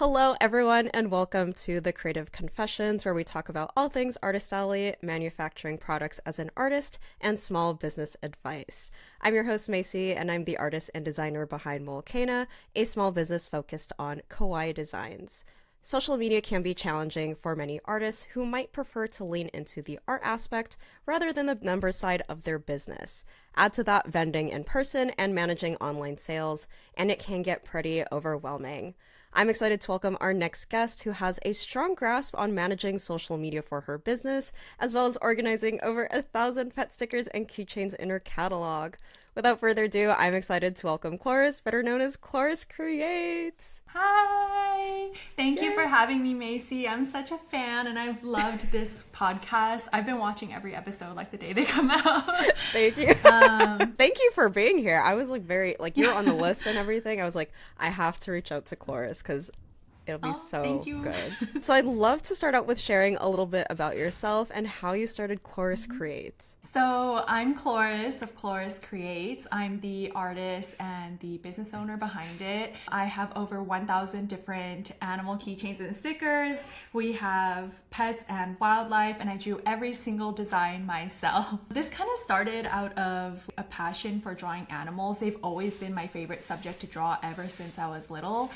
Hello, everyone, and welcome to the Creative Confessions, where we talk about all things artist alley, manufacturing products as an artist, and small business advice. I'm your host, Macy, and I'm the artist and designer behind Mualcaina, a small business focused on kawaii designs. Social media can be challenging for many artists who might prefer to lean into the art aspect rather than the number side of their business. Add to that vending in person and managing online sales, and it can get pretty overwhelming. I'm excited to welcome our next guest who has a strong grasp on managing social media for her business, as well as organizing over 1,000 pet stickers and keychains in her catalog. Without further ado, I'm excited to welcome Cloris, better known as Cloris Creates. Hi! Thank you for having me, Macy. I'm such a fan and I've loved this podcast. I've been watching every episode like the day they come out. Thank you. Thank you for being here. I was you were on the list and everything. I was like, I have to reach out to Cloris because it'll be so good. So I'd love to start out with sharing a little bit about yourself and how you started Cloris Creates. So I'm Cloris of Cloris Creates. I'm the artist and the business owner behind it. I have over 1,000 different animal keychains and stickers. We have pets and wildlife, and I drew every single design myself. This kind of started out of a passion for drawing animals. They've always been my favorite subject to draw ever since I was little.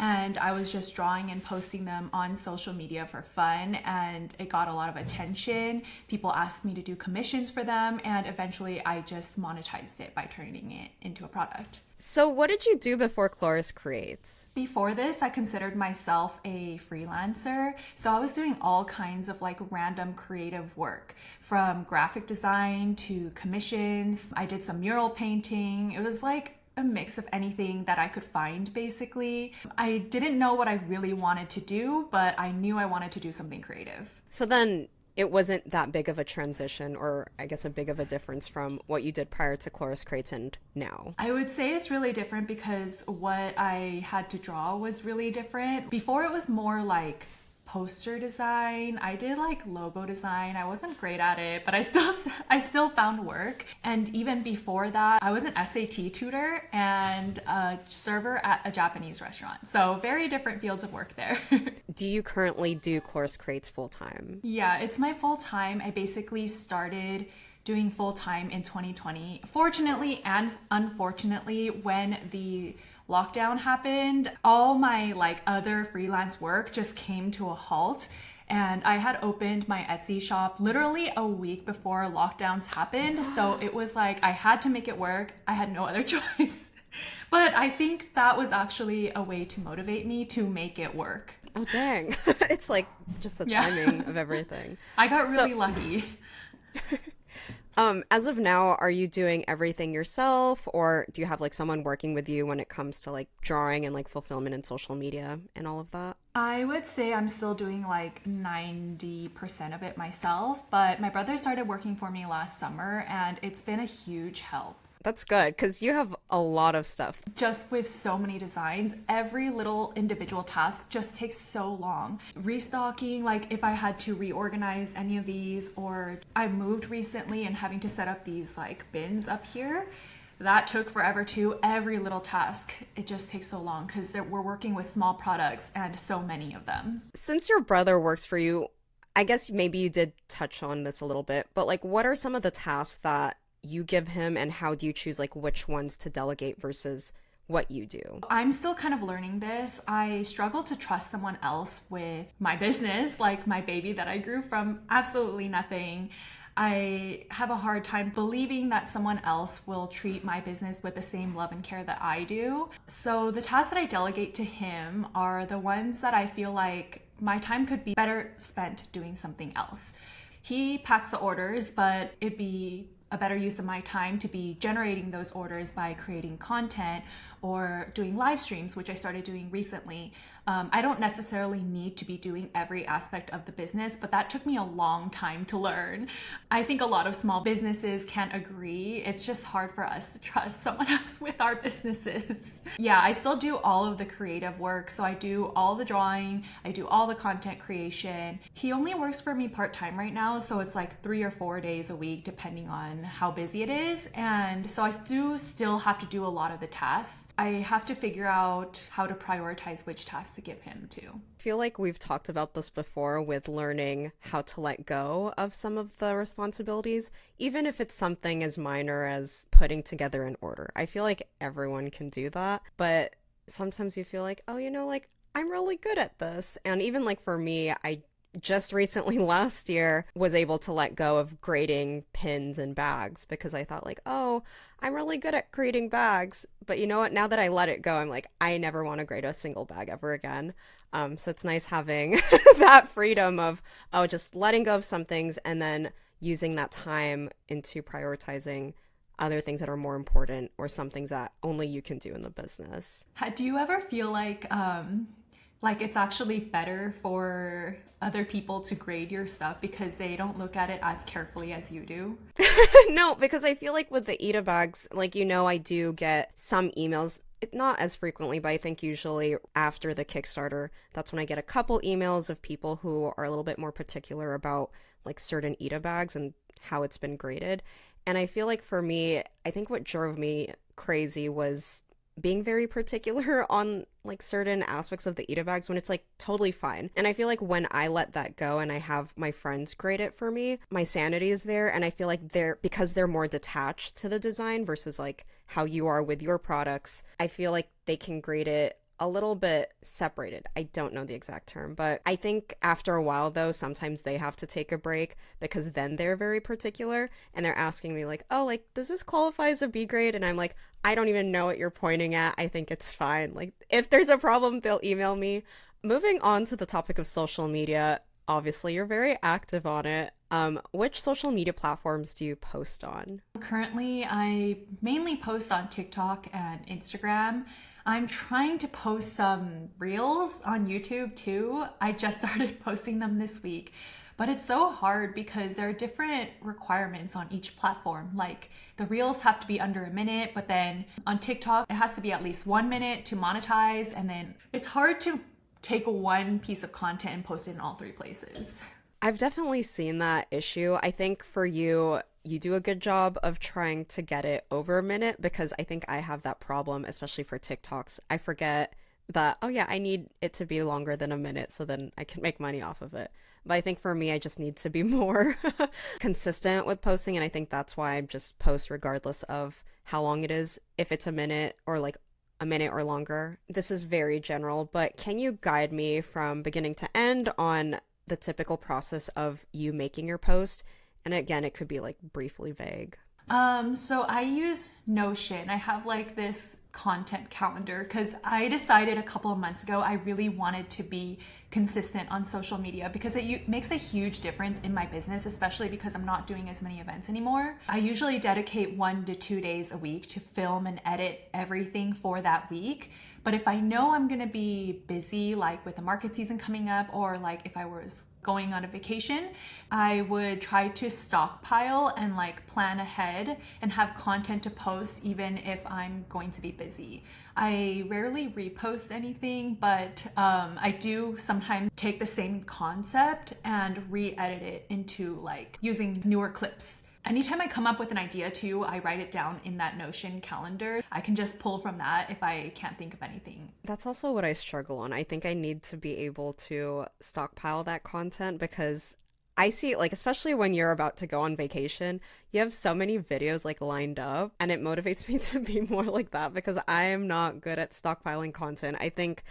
And I was just drawing and posting them on social media for fun, and it got a lot of attention. People asked me to do commissions for them, and eventually I just monetized it by turning it into a product. So what did you do before Cloris Creates? Before this, I considered myself a freelancer. So I was doing all kinds of random creative work, from graphic design to commissions. I did some mural painting. It was like a mix of anything that I could find, basically. I didn't know what I really wanted to do, but I knew I wanted to do something creative. So then it wasn't that big of a transition, or I guess a big of a difference from what you did prior to Cloris Creates and now. I would say it's really different because what I had to draw was really different. Before, it was more like poster design. I did logo design. I wasn't great at it, but I still found work. And even before that, I was an SAT tutor and a server at a Japanese restaurant. So very different fields of work there. Do you currently do Cloris Creates full time? Yeah, it's my full time. I basically started doing full time in 2020. Fortunately and unfortunately, when the lockdown happened, all my other freelance work just came to a halt. And I had opened my Etsy shop literally a week before lockdowns happened. So it was I had to make it work. I had no other choice. But I think that was actually a way to motivate me to make it work. Oh, dang. It's just the timing of everything. I got really lucky. As of now, are you doing everything yourself, or do you have someone working with you when it comes to drawing and fulfillment and social media and all of that? I would say I'm still doing 90% of it myself, but my brother started working for me last summer and it's been a huge help. That's good, because you have a lot of stuff. Just with so many designs, every little individual task just takes so long. Restocking, if I had to reorganize any of these, or I moved recently and having to set up these bins up here, that took forever too. Every little task, it just takes so long because we're working with small products and so many of them. Since your brother works for you, I guess maybe you did touch on this a little bit, but what are some of the tasks that you give him, and how do you choose which ones to delegate versus what you do? I'm still kind of learning this. I struggle to trust someone else with my business, my baby that I grew from absolutely nothing. I have a hard time believing that someone else will treat my business with the same love and care that I do. So the tasks that I delegate to him are the ones that I feel my time could be better spent doing something else. He packs the orders, but it'd be a better use of my time to be generating those orders by creating content or doing live streams, which I started doing recently. I don't necessarily need to be doing every aspect of the business, but that took me a long time to learn. I think a lot of small businesses can't agree. It's just hard for us to trust someone else with our businesses. Yeah, I still do all of the creative work. So I do all the drawing, I do all the content creation. He only works for me part-time right now, so it's 3 or 4 days a week, depending on how busy it is. And so I do still have to do a lot of the tasks. I have to figure out how to prioritize which tasks to give him to. I feel like we've talked about this before with learning how to let go of some of the responsibilities, even if it's something as minor as putting together an order. I feel like everyone can do that, but sometimes you feel like, oh, like I'm really good at this. And even like for me, I just recently last year was able to let go of grading pins and bags because I thought like, oh, I'm really good at grading bags. But you know what? Now that I let it go, I'm like, I never want to grade a single bag ever again. So it's nice having that freedom of, oh, just letting go of some things and then using that time into prioritizing other things that are more important or some things that only you can do in the business. Do you ever feel like it's actually better for other people to grade your stuff because they don't look at it as carefully as you do? No, because I feel like with the Ita bags, like, I do get some emails, not as frequently, but I think usually after the Kickstarter, that's when I get a couple emails of people who are a little bit more particular about like certain Ita bags and how it's been graded. And I feel like for me, I think what drove me crazy was being very particular on like certain aspects of the Ita bags when it's like totally fine. And I feel like when I let that go and I have my friends grade it for me, my sanity is there. And I feel like because they're more detached to the design versus like how you are with your products, I feel like they can grade it a little bit separated. I don't know the exact term, but I think after a while though, sometimes they have to take a break because then they're very particular and they're asking me like, oh, like, does this qualify as a B grade? And I'm like, I don't even know what you're pointing at. I think it's fine. Like, if there's a problem, they'll email me. Moving on to the topic of social media, obviously you're very active on it. Which social media platforms do you post on? Currently, I mainly post on TikTok and Instagram. I'm trying to post some reels on YouTube too. I just started posting them this week, but it's so hard because there are different requirements on each platform. Like the reels have to be under a minute, but then on TikTok, it has to be at least 1 minute to monetize. And then it's hard to take one piece of content and post it in all three places. I've definitely seen that issue. I think for you do a good job of trying to get it over a minute because I think I have that problem, especially for TikToks. I forget that, oh yeah, I need it to be longer than a minute so then I can make money off of it. But I think for me, I just need to be more consistent with posting. And I think that's why I just post regardless of how long it is, if it's a minute or like a minute or longer. This is very general, but can you guide me from beginning to end on the typical process of you making your post? And again, it could be like briefly vague. So I use Notion. I have like this content calendar because I decided a couple of months ago I really wanted to be consistent on social media because it makes a huge difference in my business, especially because I'm not doing as many events anymore. I usually dedicate 1 to 2 days a week to film and edit everything for that week. But if I know I'm going to be busy, like with the market season coming up, or like if I was going on a vacation, I would try to stockpile and like plan ahead and have content to post even if I'm going to be busy. I rarely repost anything, but I do sometimes take the same concept and re-edit it into like using newer clips. Anytime I come up with an idea too, I write it down in that Notion calendar. I can just pull from that if I can't think of anything. That's also what I struggle on. I think I need to be able to stockpile that content because I see, like, especially when you're about to go on vacation, you have so many videos like lined up and it motivates me to be more like that because I am not good at stockpiling content. I think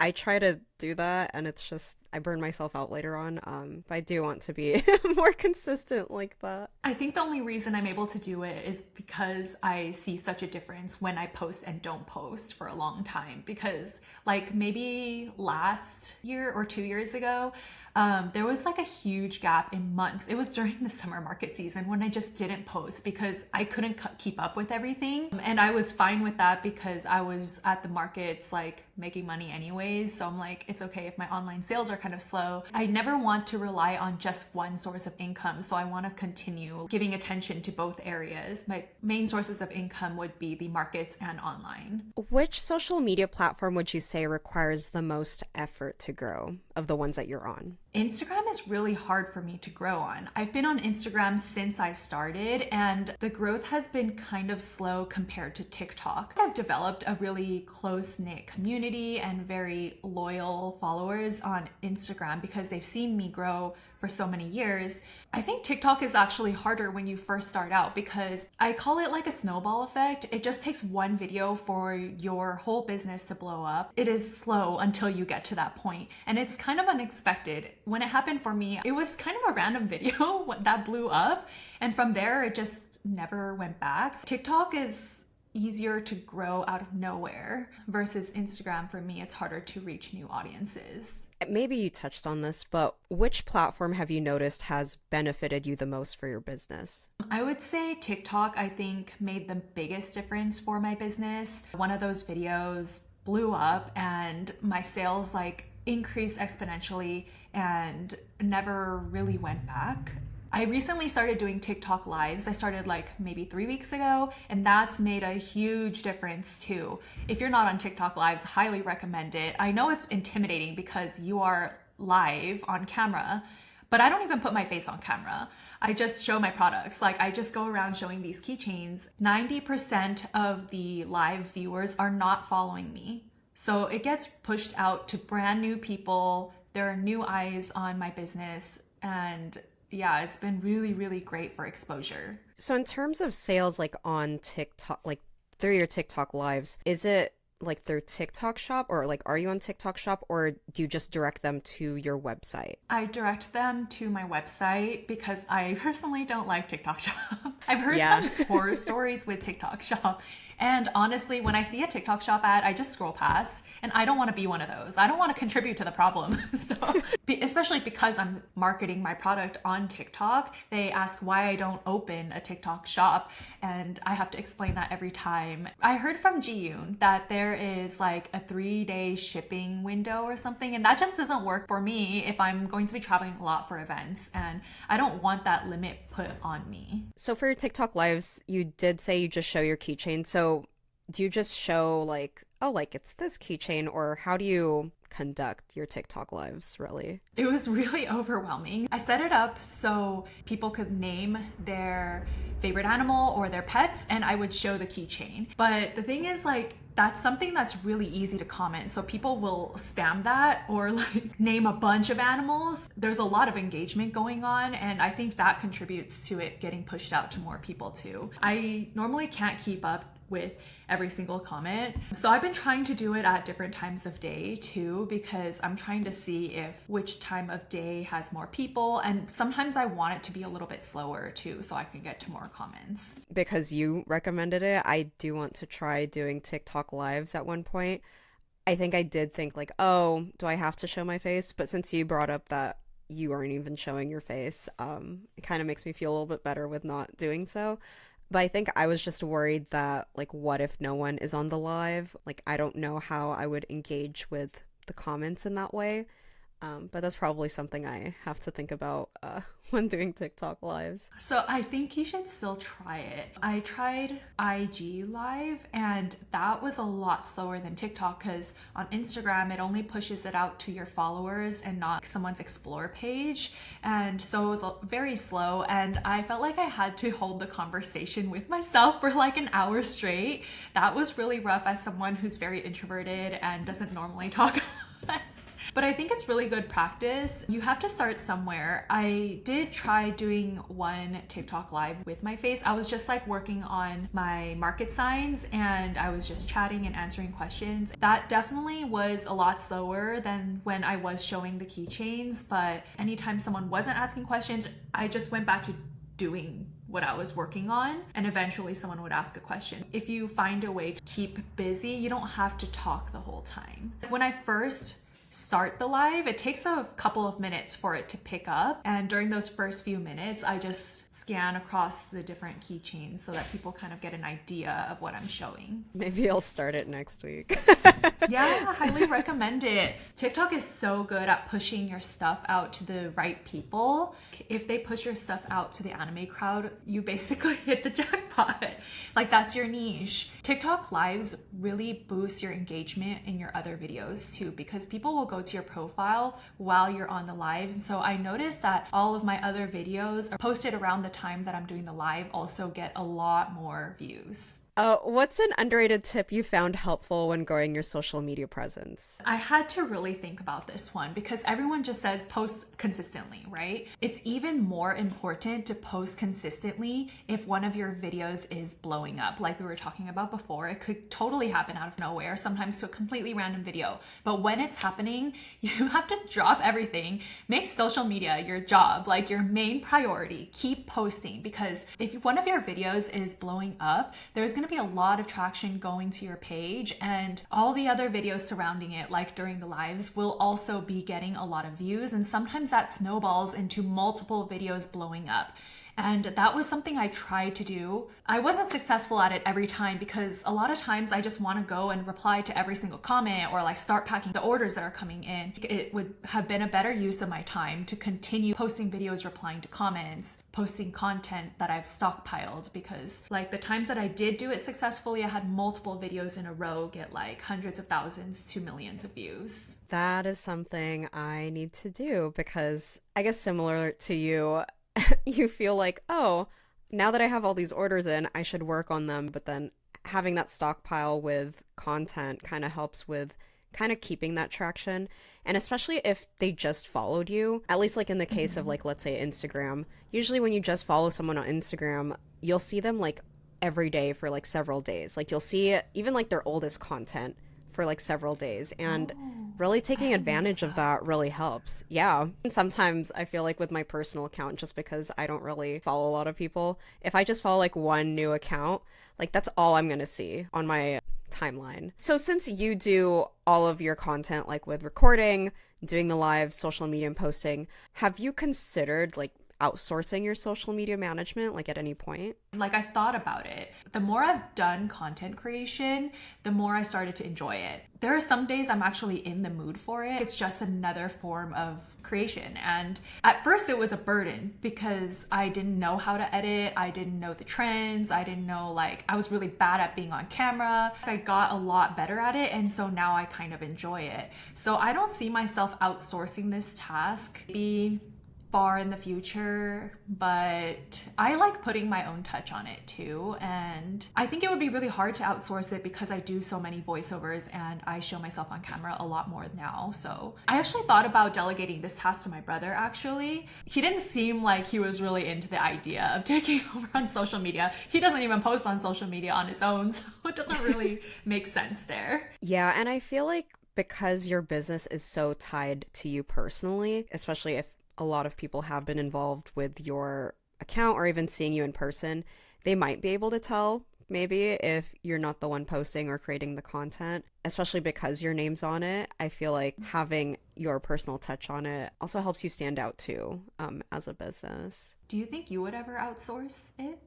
I try to do that and it's just I burn myself out later on. But I do want to be more consistent like that. I think the only reason I'm able to do it is because I see such a difference when I post and don't post for a long time. Because like maybe last year or 2 years ago, there was like a huge gap in months. It was during the summer market season when I just didn't post because I couldn't keep up with everything. And I was fine with that because I was at the markets like making money anyways. So I'm like, it's okay if my online sales are kind of slow. I never want to rely on just one source of income. So I want to continue giving attention to both areas. My main sources of income would be the markets and online. Which social media platform would you say requires the most effort to grow of the ones that you're on? Instagram is really hard for me to grow on. I've been on Instagram since I started, and the growth has been kind of slow compared to TikTok. I've developed a really close-knit community and very loyal followers on Instagram because they've seen me grow for so many years. I think TikTok is actually harder when you first start out because I call it like a snowball effect. It just takes one video for your whole business to blow up. It is slow until you get to that point, and it's kind of unexpected. When it happened for me, it was kind of a random video that blew up, and from there it just never went back. TikTok is easier to grow out of nowhere versus Instagram. For me, it's harder to reach new audiences. Maybe you touched on this, but which platform have you noticed has benefited you the most for your business? I would say TikTok, I think, made the biggest difference for my business. One of those videos blew up and my sales increased exponentially and never really went back. I recently started doing TikTok lives. I started maybe 3 weeks ago, and that's made a huge difference too. If you're not on TikTok lives, highly recommend it. I know it's intimidating because you are live on camera, but I don't even put my face on camera. I just show my products. I just go around showing these keychains. 90% of the live viewers are not following me. So it gets pushed out to brand new people. There are new eyes on my business, and yeah, it's been really, really great for exposure. So in terms of sales, on TikTok, through your TikTok lives, is it through TikTok Shop, or are you on TikTok Shop, or do you just direct them to your website? I direct them to my website because I personally don't like TikTok Shop. I've heard some horror stories with TikTok Shop. And honestly, when I see a TikTok Shop ad, I just scroll past, and I don't want to be one of those. I don't want to contribute to the problem. So, especially because I'm marketing my product on TikTok, they ask why I don't open a TikTok Shop, and I have to explain that every time. I heard from Ji-yoon that there is a 3-day shipping window or something, and that just doesn't work for me if I'm going to be traveling a lot for events, and I don't want that limit put on me. So for your TikTok lives, you did say you just show your keychain. So do you just show it's this keychain, or how do you conduct your TikTok lives, really? It was really overwhelming. I set it up so people could name their favorite animal or their pets, and I would show the keychain. But the thing is, that's something that's really easy to comment. So people will spam that or name a bunch of animals. There's a lot of engagement going on, and I think that contributes to it getting pushed out to more people too. I normally can't keep up with every single comment. So I've been trying to do it at different times of day too, because I'm trying to see which time of day has more people. And sometimes I want it to be a little bit slower too, so I can get to more comments. Because you recommended it, I do want to try doing TikTok lives at one point. I think I did think oh, do I have to show my face? But since you brought up that you aren't even showing your face, it kind of makes me feel a little bit better with not doing so. But I think I was just worried that, what if no one is on the live? I don't know how I would engage with the comments in that way. But that's probably something I have to think about when doing TikTok lives. So I think you should still try it. I tried IG live, and that was a lot slower than TikTok because on Instagram, it only pushes it out to your followers and not someone's explore page. And so it was very slow, and I felt like I had to hold the conversation with myself for an hour straight. That was really rough as someone who's very introverted and doesn't normally talk. But I think it's really good practice. You have to start somewhere. I did try doing one TikTok live with my face. I was just working on my market signs, and I was just chatting and answering questions. That definitely was a lot slower than when I was showing the keychains, but anytime someone wasn't asking questions, I just went back to doing what I was working on, and eventually someone would ask a question. If you find a way to keep busy, you don't have to talk the whole time. When I first start the live, it takes a couple of minutes for it to pick up. And during those first few minutes, I just scan across the different keychains so that people kind of get an idea of what I'm showing. Maybe I'll start it next week. Yeah, I highly recommend it. TikTok is so good at pushing your stuff out to the right people. If they push your stuff out to the anime crowd, you basically hit the jackpot. That's your niche. TikTok lives really boost your engagement in your other videos too, because people will go to your profile while you're on the live. So I noticed that all of my other videos are posted around the time that I'm doing the live also get a lot more views. What's an underrated tip you found helpful when growing your social media presence? I had to really think about this one because everyone just says post consistently, right? It's even more important to post consistently if one of your videos is blowing up. Like we were talking about before, it could totally happen out of nowhere, sometimes to a completely random video. But when it's happening, you have to drop everything, make social media your job, like your main priority. Keep posting, because if one of your videos is blowing up, there's going to be a lot of traction going to your page, and all the other videos surrounding it, like during the lives, will also be getting a lot of views, and sometimes that snowballs into multiple videos blowing up. And that was something I tried to do. I wasn't successful at it every time because a lot of times I just want to go and reply to every single comment or like start packing the orders that are coming in. It would have been a better use of my time to continue posting videos, replying to comments, posting content that I've stockpiled, because like the times that I did do it successfully, I had multiple videos in a row get like hundreds of thousands to millions of views. That is something I need to do because I guess similar to you, you feel like, oh, now that I have all these orders in, I should work on them. But then having that stockpile with content kind of helps with kind of keeping that traction. And especially if they just followed you, at least like in the case of like, let's say Instagram, usually when you just follow someone on Instagram, you'll see them like every day for like several days. Like you'll see even like their oldest content for like several days, and really taking advantage of that really helps. Yeah. And sometimes I feel like with my personal account, just because I don't really follow a lot of people, if I just follow like one new account, like that's all I'm going to see on my timeline. So since you do all of your content, like with recording, doing the live, social media and posting, have you considered like outsourcing your social media management, like at any point? Like I've thought about it. The more I've done content creation, the more I started to enjoy it. There are some days I'm actually in the mood for it. It's just another form of creation. And at first it was a burden because I didn't know how to edit. I didn't know the trends. I didn't know, like, I was really bad at being on camera. I got a lot better at it. And so now I kind of enjoy it. So I don't see myself outsourcing this task. Maybe far in the future, but I like putting my own touch on it too. And I think it would be really hard to outsource it because I do so many voiceovers and I show myself on camera a lot more now. So I actually thought about delegating this task to my brother actually. He didn't seem like he was really into the idea of taking over on social media. He doesn't even post on social media on his own, so it doesn't really make sense there. Yeah, and I feel like because your business is so tied to you personally, especially if a lot of people have been involved with your account or even seeing you in person, they might be able to tell maybe if you're not the one posting or creating the content, especially because your name's on it. I feel like having your personal touch on it also helps you stand out too, as a business. Do you think you would ever outsource it?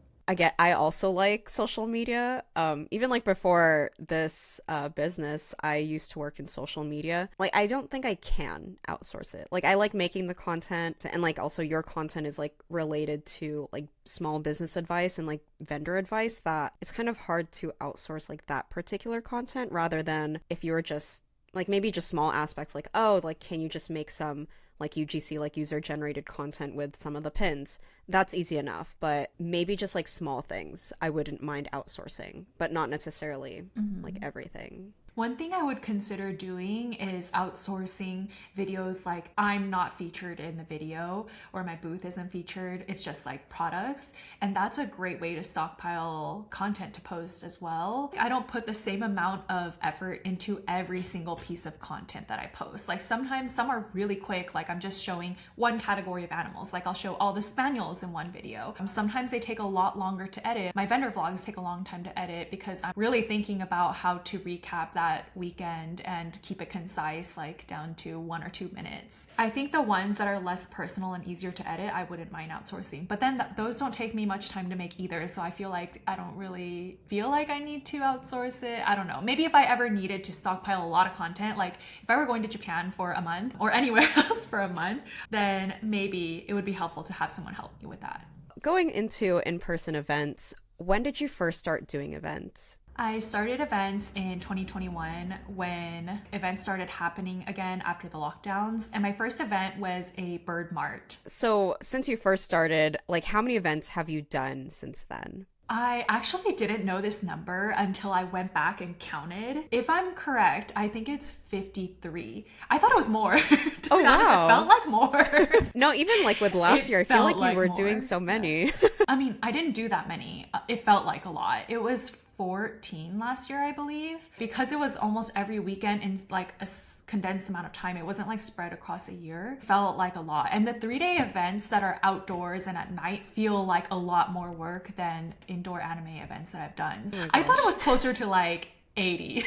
I also like social media. Even like before this business, I used to work in social media. Like, I don't think I can outsource it. Like, I like making the content, and like also your content is like related to like small business advice and like vendor advice, that it's kind of hard to outsource like that particular content, rather than if you were just like maybe just small aspects like, oh, like can you just make some like UGC, like user generated content with some of the pins. That's easy enough, but maybe just like small things I wouldn't mind outsourcing, but not necessarily like everything. One thing I would consider doing is outsourcing videos like I'm not featured in the video or my booth isn't featured. It's just like products. And that's a great way to stockpile content to post as well. I don't put the same amount of effort into every single piece of content that I post. Like sometimes some are really quick, like I'm just showing one category of animals. Like I'll show all the spaniels in one video. Sometimes they take a lot longer to edit. My vendor vlogs take a long time to edit because I'm really thinking about how to recap that weekend and keep it concise, like down to 1 or 2 minutes. I think the ones that are less personal and easier to edit, I wouldn't mind outsourcing. But then those don't take me much time to make either. So I feel like I don't really feel like I need to outsource it. I don't know. Maybe if I ever needed to stockpile a lot of content, like if I were going to Japan for a month or anywhere else for a month, then maybe it would be helpful to have someone help me with that. Going into in-person events, when did you first start doing events? I started events in 2021 when events started happening again after the lockdowns. And my first event was a bird mart. So since you first started, like how many events have you done since then? I actually didn't know this number until I went back and counted. If I'm correct, I think it's 53. I thought it was more. To Oh, be honest, wow. it felt like more. No, even like with last It year, I feel felt like you were more. doing so many. I mean, I didn't do that many. It felt like a lot. It was 14 last year, I believe. Because it was almost every weekend in like a condensed amount of time. It wasn't like spread across a year. It felt like a lot. And the 3-day events that are outdoors and at night feel like a lot more work than indoor anime events that I've done. Oh my I thought it gosh. was closer to like 80.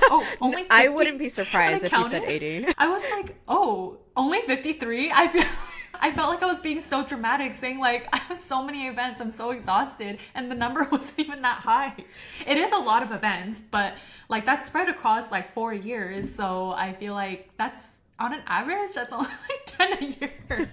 Oh, only 50? I wouldn't be When surprised I if you said counted, 80. I was like, oh, only 53? I felt like I was being so dramatic, saying like, I have so many events, I'm so exhausted, and the number wasn't even that high. It is a lot of events, but like that's spread across like 4 years, so I feel like that's on an average, that's only like 10 a year.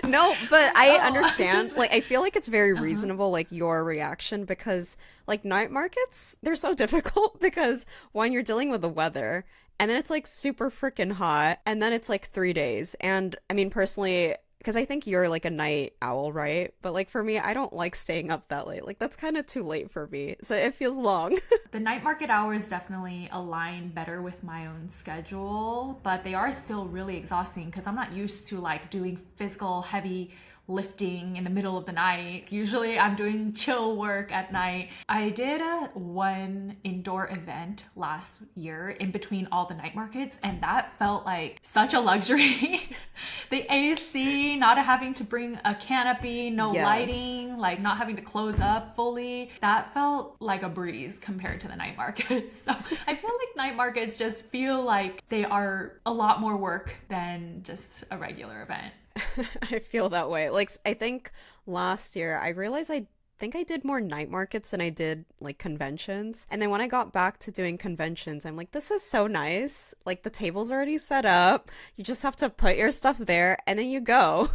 No, but I No, understand. just- Like, I feel like it's very reasonable, like, your reaction because, like, night markets, they're so difficult because when you're dealing with the weather and then it's like super freaking hot and then it's like 3 days. And I mean, personally, because I think you're like a night owl, right? But like for me, I don't like staying up that late. Like, that's kind of too late for me. So it feels long. The night market hours definitely align better with my own schedule, but they are still really exhausting because I'm not used to like doing physical heavy lifting in the middle of the night. Usually I'm doing chill work at night. I did one indoor event last year in between all the night markets, and that felt like such a luxury. The AC, not having to bring a canopy, no Yes. lighting, like not having to close up fully. That felt like a breeze compared to the night markets. So I feel like night markets just feel like they are a lot more work than just a regular event. I feel that way. Like, I think last year I realized I think I did more night markets than I did like conventions. And then when I got back to doing conventions, I'm like, this is so nice. Like, the table's already set up. You just have to put your stuff there and then you go.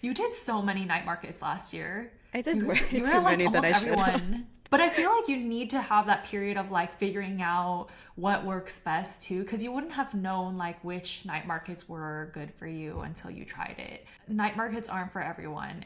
You did so many night markets last year. I did You, way you were too at like many that almost I should have. everyone. But I feel like you need to have that period of like figuring out what works best too, because you wouldn't have known like which night markets were good for you until you tried it. Night markets aren't for everyone.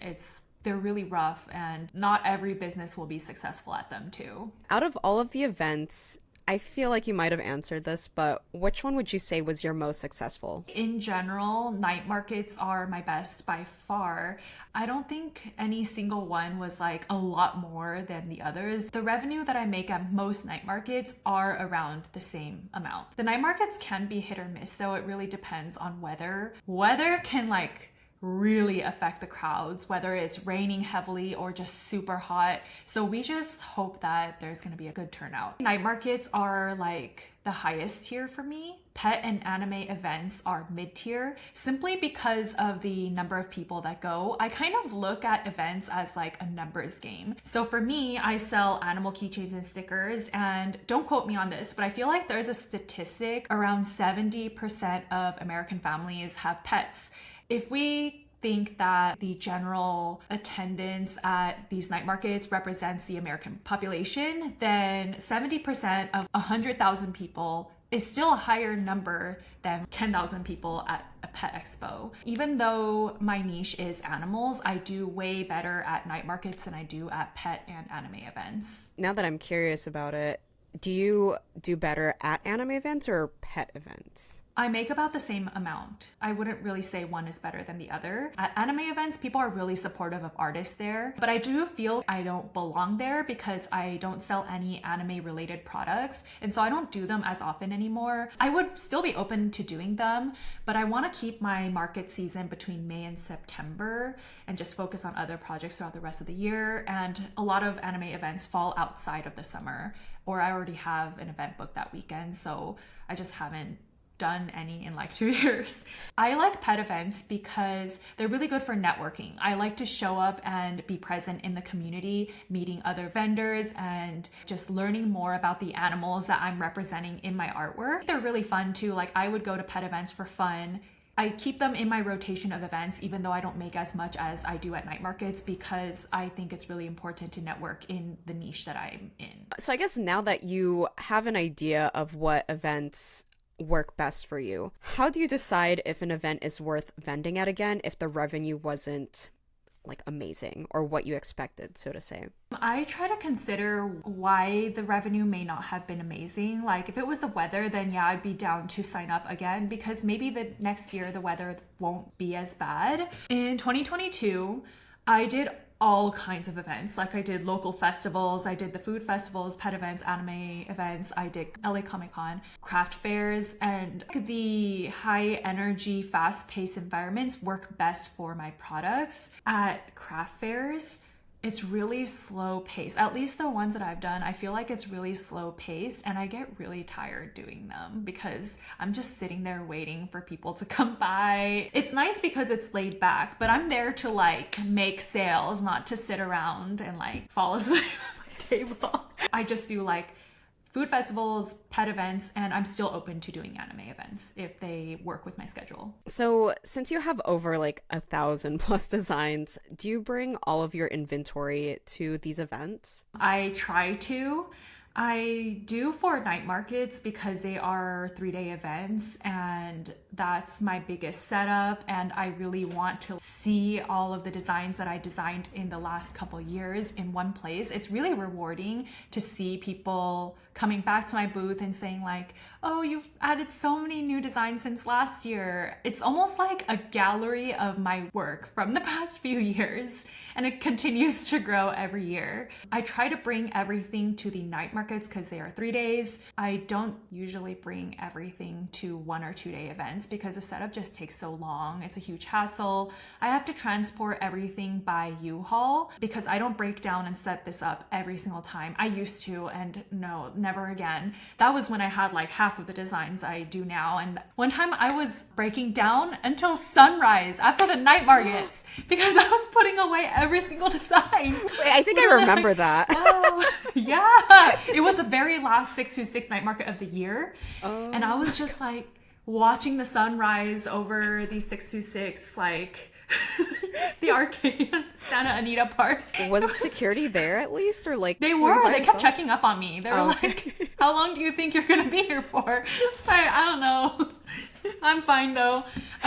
They're really rough and not every business will be successful at them too. Out of all of the events, I feel like you might have answered this, but which one would you say was your most successful? In general, night markets are my best by far. I don't think any single one was like a lot more than the others. The revenue that I make at most night markets are around the same amount. The night markets can be hit or miss, though. It really depends on weather. Weather can like really affect the crowds, whether it's raining heavily or just super hot. So we just hope that there's going to be a good turnout. Night markets are like the highest tier for me. Pet and anime events are mid-tier simply because of the number of people that go. I kind of look at events as like a numbers game. So for me, I sell animal keychains and stickers, and don't quote me on this, but I feel like there's a statistic around 70% of American families have pets. If we think that the general attendance at these night markets represents the American population, then 70% of 100,000 people is still a higher number than 10,000 people at a pet expo. Even though my niche is animals, I do way better at night markets than I do at pet and anime events. Now that I'm curious about it, do you do better at anime events or pet events? I make about the same amount. I wouldn't really say one is better than the other. At anime events, people are really supportive of artists there, but I do feel I don't belong there because I don't sell any anime related products, and so I don't do them as often anymore. I would still be open to doing them, but I want to keep my market season between May and September and just focus on other projects throughout the rest of the year. And a lot of anime events fall outside of the summer, or I already have an event booked that weekend, so I just haven't done any in like 2 years. I like pet events because they're really good for networking. I like to show up and be present in the community, meeting other vendors and just learning more about the animals that I'm representing in my artwork. They're really fun too. Like, I would go to pet events for fun, I keep them in my rotation of events, even though I don't make as much as I do at night markets, because I think it's really important to network in the niche that I'm in. So I guess now that you have an idea of what events work best for you, how do you decide if an event is worth vending at again if the revenue wasn't like amazing or what you expected, so to say? I try to consider why the revenue may not have been amazing. Like if it was the weather, then yeah, I'd be down to sign up again, because maybe the next year the weather won't be as bad. In 2022, I did all kinds of events. Like I did local festivals, I did the food festivals, pet events, anime events, I did LA Comic Con, craft fairs, and the high energy, fast paced environments work best for my products. At craft fairs, it's really slow paced. At least the ones that I've done, I feel like it's really slow paced, and I get really tired doing them because I'm just sitting there waiting for people to come by. It's nice because it's laid back, but I'm there to like make sales, not to sit around and like fall asleep at my table. I just do like food festivals, pet events, and I'm still open to doing anime events if they work with my schedule. So since you have over like 1,000 plus designs, do you bring all of your inventory to these events? I try to. I do for night markets because they are 3-day events, and that's my biggest setup, and I really want to see all of the designs that I designed in the last couple years in one place. It's really rewarding to see people coming back to my booth and saying like, oh, you've added so many new designs since last year. It's almost like a gallery of my work from the past few years, and it continues to grow every year. I try to bring everything to the night markets because they are 3 days. I don't usually bring everything to 1 or 2 day events because the setup just takes so long. It's a huge hassle. I have to transport everything by U-Haul because I don't break down and set this up every single time. I used to, and no, never again. That was when I had like half of the designs I do now. And one time I was breaking down until sunrise after the night markets because I was putting away every single design. Wait, I think I remember that. Oh, yeah. It was the very last 626 night market of the year. Oh. And I was just like watching the sunrise over the 626, like the arcade Santa Anita Park. Was security there at least, or like they were you were? by They kept yourself? checking up on me. They were like, how long do you think you're gonna be here for? It's like, I don't know. I'm fine though.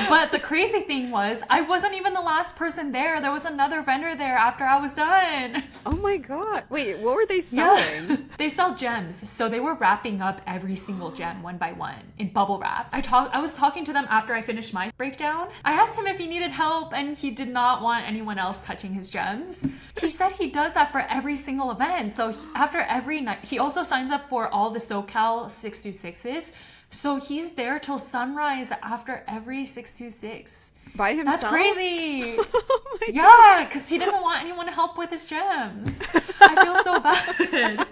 But the crazy thing was, I wasn't even the last person there. There was another vendor there after I was done. Oh my god. Wait, what were they selling? Yeah. They sell gems. So they were wrapping up every single gem one by one in bubble wrap. I was talking to them after I finished my breakdown. I asked him if he needed help, and he did not want anyone else touching his gems. He said he does that for every single event. So after every night, he also signs up for all the SoCal 626s. So he's there till sunrise after every 626. By himself? That's crazy. Oh my Yeah, because he didn't want anyone to help with his gems. I feel so bad.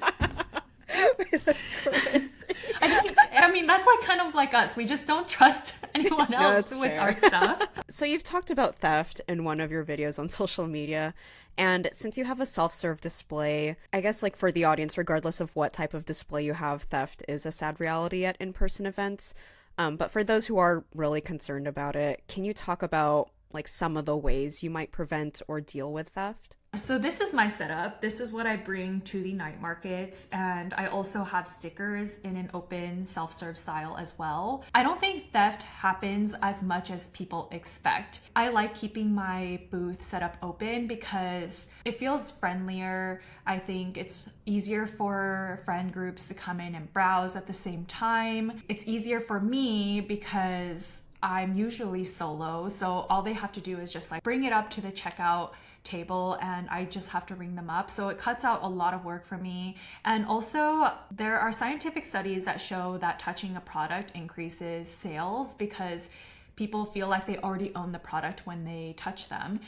Wait, that's crazy. I mean, that's like kind of like us. We just don't trust anyone else that's with fair. our stuff. So you've talked about theft in one of your videos on social media. And since you have a self-serve display, I guess like for the audience, regardless of what type of display you have, theft is a sad reality at in-person events. But for those who are really concerned about it, can you talk about like some of the ways you might prevent or deal with theft? So this is my setup. This is what I bring to the night markets, and I also have stickers in an open self-serve style as well. I don't think theft happens as much as people expect. I like keeping my booth set up open because it feels friendlier. I think it's easier for friend groups to come in and browse at the same time. It's easier for me because I'm usually solo, so all they have to do is just like bring it up to the checkout table and I just have to ring them up. So it cuts out a lot of work for me. And also there are scientific studies that show that touching a product increases sales because people feel like they already own the product when they touch them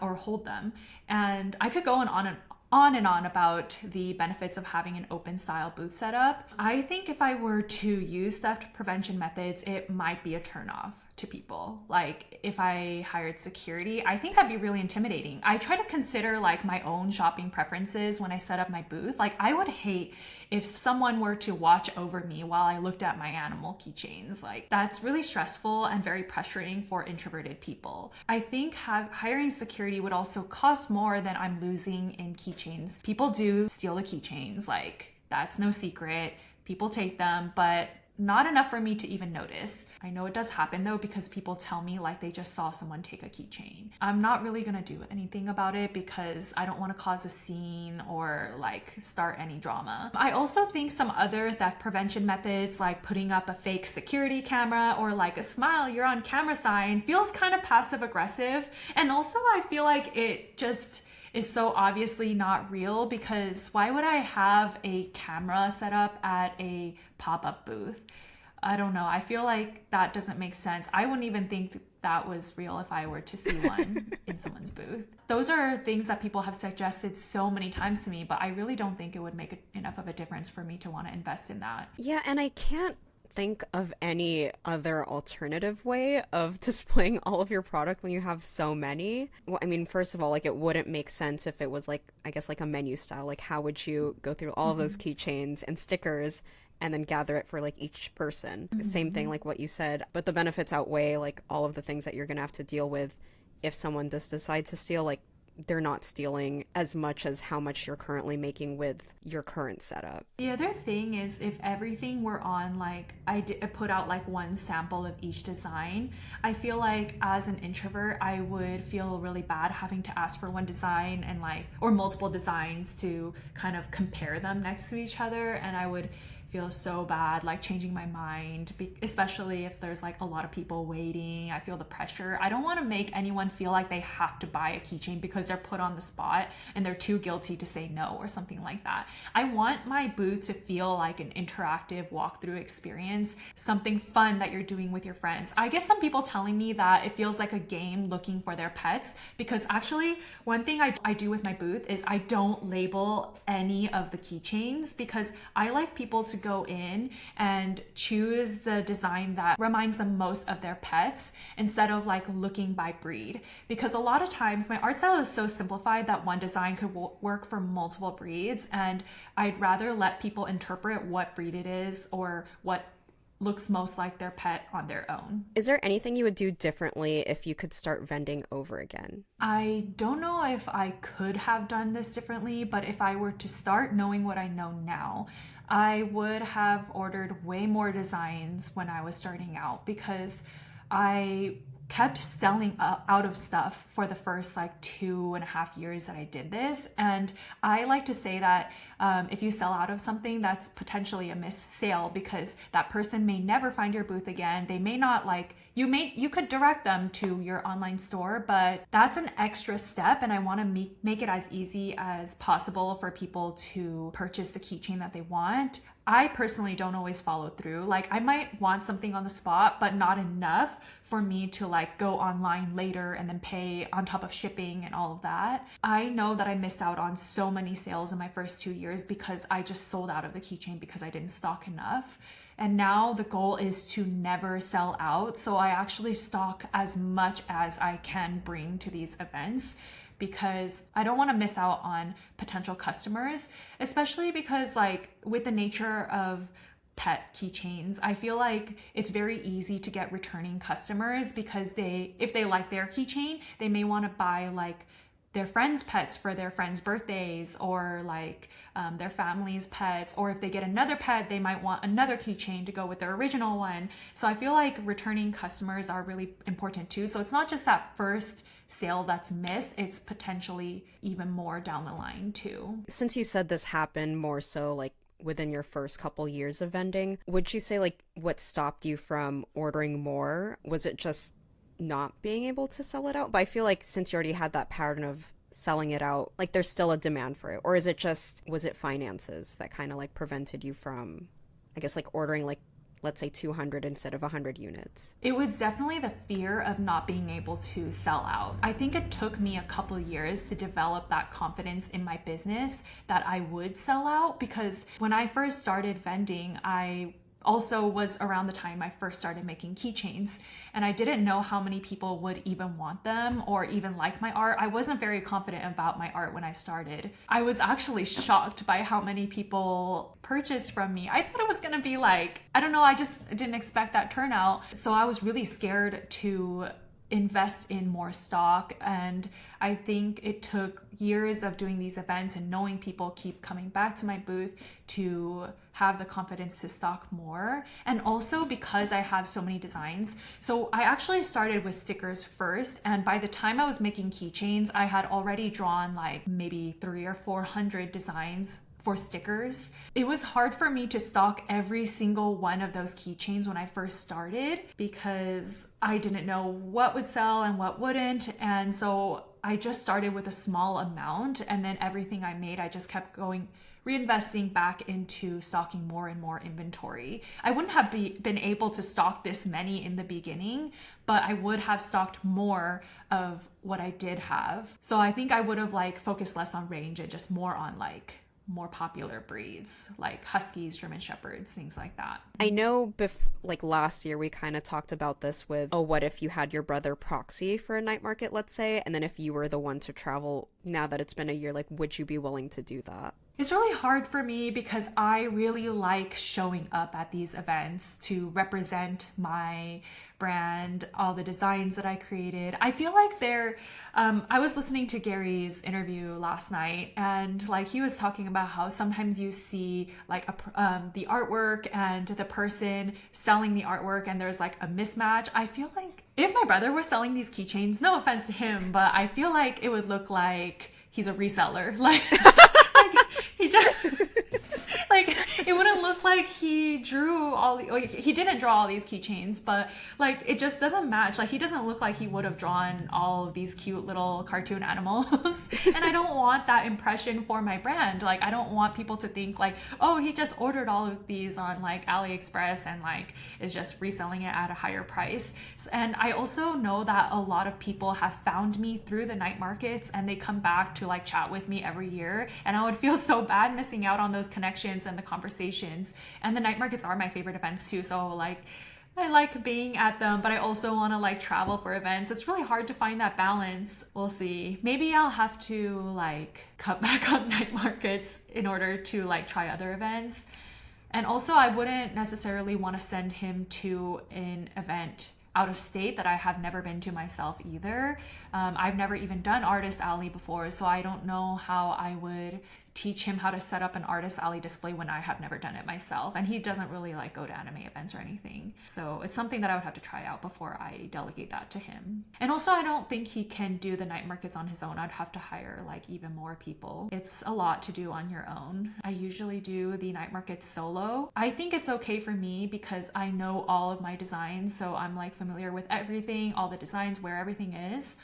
or hold them. And I could go on and on about the benefits of having an open style booth setup. I think if I were to use theft prevention methods, it might be a turnoff to people. Like if I hired security, I think that'd be really intimidating. I try to consider like my own shopping preferences when I set up my booth. Like I would hate if someone were to watch over me while I looked at my animal keychains. Like that's really stressful and very pressuring for introverted people. I think hiring security would also cost more than I'm losing in keychains. People do steal the keychains, like that's no secret. People take them, but not enough for me to even notice. I know it does happen though, because people tell me like they just saw someone take a keychain. I'm not really gonna do anything about it because I don't want to cause a scene or like start any drama. I also think some other theft prevention methods like putting up a fake security camera or like a smile, you're on camera sign feels kind of passive aggressive. And also I feel like it just is so obviously not real, because why would I have a camera set up at a pop-up booth? I don't know. I feel like that doesn't make sense. I wouldn't even think that was real if I were to see one in someone's booth. Those are things that people have suggested so many times to me, but I really don't think it would make enough of a difference for me to want to invest in that. Yeah, and I can't think of any other alternative way of displaying all of your product when you have so many. Well, I mean, first of all, like it wouldn't make sense if it was like, I guess like a menu style. Like how would you go through all of those keychains and stickers and then gather it for like each person? Same thing like what you said, but the benefits outweigh like all of the things that you're gonna have to deal with if someone does decide to steal. Like they're not stealing as much as how much you're currently making with your current setup. The other thing is, if everything were on, like I put out like one sample of each design, I feel like as an introvert I would feel really bad having to ask for one design and like, or multiple designs to kind of compare them next to each other, and I would feel so bad like changing my mind, especially if there's like a lot of people waiting. I feel the pressure. I don't want to make anyone feel like they have to buy a keychain because they're put on the spot and they're too guilty to say no or something like that. I want my booth to feel like an interactive walkthrough experience, something fun that you're doing with your friends. I get some people telling me that it feels like a game looking for their pets, because actually one thing I do with my booth is I don't label any of the keychains, because I like people to go in and choose the design that reminds them most of their pets instead of like looking by breed. Because a lot of times my art style is so simplified that one design could work for multiple breeds, and I'd rather let people interpret what breed it is or what looks most like their pet on their own. Is there anything you would do differently if you could start vending over again? I don't know if I could have done this differently, but if I were to start knowing what I know now, I would have ordered way more designs when I was starting out, because I kept selling out of stuff for the first like 2.5 years that I did this. And I like to say that if you sell out of something, that's potentially a missed sale, because that person may never find your booth again. They may not like, you could direct them to your online store, but that's an extra step, and I want to make it as easy as possible for people to purchase the keychain that they want. I personally don't always follow through. Like I might want something on the spot, but not enough for me to like go online later and then pay on top of shipping and all of that. I know that I missed out on so many sales in my first 2 years because I just sold out of the keychain because I didn't stock enough. And now the goal is to never sell out. So I actually stock as much as I can bring to these events, because I don't want to miss out on potential customers, especially because like with the nature of pet keychains, I feel like it's very easy to get returning customers, because if they like their keychain, they may want to buy like their friends' pets for their friends' birthdays, or like their family's pets, or if they get another pet, they might want another keychain to go with their original one. So I feel like returning customers are really important too. So it's not just that first sale that's missed, it's potentially even more down the line too. Since you said this happened more so like within your first couple years of vending, would you say like what stopped you from ordering more? Was it just not being able to sell it out? But I feel like since you already had that pattern of selling it out, like there's still a demand for it. Or is it just, was it finances that kind of like prevented you from, I guess, like ordering like, let's say 200 instead of 100 units? It was definitely the fear of not being able to sell out. I think it took me a couple years to develop that confidence in my business that I would sell out, because when I first started vending, I Also was around the time I first started making keychains, and I didn't know how many people would even want them or even like my art. I wasn't very confident about my art when I started. I was actually shocked by how many people purchased from me. I thought it was gonna be like, I don't know, I just didn't expect that turnout. So I was really scared to invest in more stock, and I think it took years of doing these events and knowing people keep coming back to my booth to have the confidence to stock more. And also because I have so many designs, so I actually started with stickers first, and by the time I was making keychains, I had already drawn like maybe 300 or 400 designs for stickers. It was hard for me to stock every single one of those keychains when I first started because I didn't know what would sell and what wouldn't. And so I just started with a small amount, and then everything I made, I just kept going, reinvesting back into stocking more and more inventory. I wouldn't have been able to stock this many in the beginning, but I would have stocked more of what I did have. So I think I would have like focused less on range and just more on like more popular breeds like Huskies, German Shepherds, things like that. I know like last year we kind of talked about this with, oh, what if you had your brother proxy for a night market, let's say, and then if you were the one to travel, now that it's been a year, like would you be willing to do that? It's really hard for me because I really like showing up at these events to represent my brand, all the designs that I created. I feel like I was listening to Gary's interview last night, and like he was talking about how sometimes you see like the artwork and the person selling the artwork and there's like a mismatch. I feel like if my brother were selling these keychains, no offense to him, but I feel like it would look like he's a reseller. Like he just like it wouldn't look like he drew he didn't draw all these keychains, but like it just doesn't match. Like he doesn't look like he would have drawn all of these cute little cartoon animals. And I don't want that impression for my brand. Like I don't want people to think like, oh, he just ordered all of these on like AliExpress and like is just reselling it at a higher price. And I also know that a lot of people have found me through the night markets and they come back to like chat with me every year, and I would feel so bad missing out on those connections and the conversations. And the night markets are my favorite events too, so like I like being at them, but I also want to like travel for events. It's really hard to find that balance. We'll see. Maybe I'll have to like cut back on night markets in order to like try other events. And also I wouldn't necessarily want to send him to an event out of state that I have never been to myself either. I've never even done Artist Alley before, so I don't know how I would teach him how to set up an Artist Alley display when I have never done it myself. And he doesn't really like go to anime events or anything. So it's something that I would have to try out before I delegate that to him. And also I don't think he can do the night markets on his own. I'd have to hire like even more people. It's a lot to do on your own. I usually do the night markets solo. I think it's okay for me because I know all of my designs. So I'm like familiar with everything, all the designs, where everything is.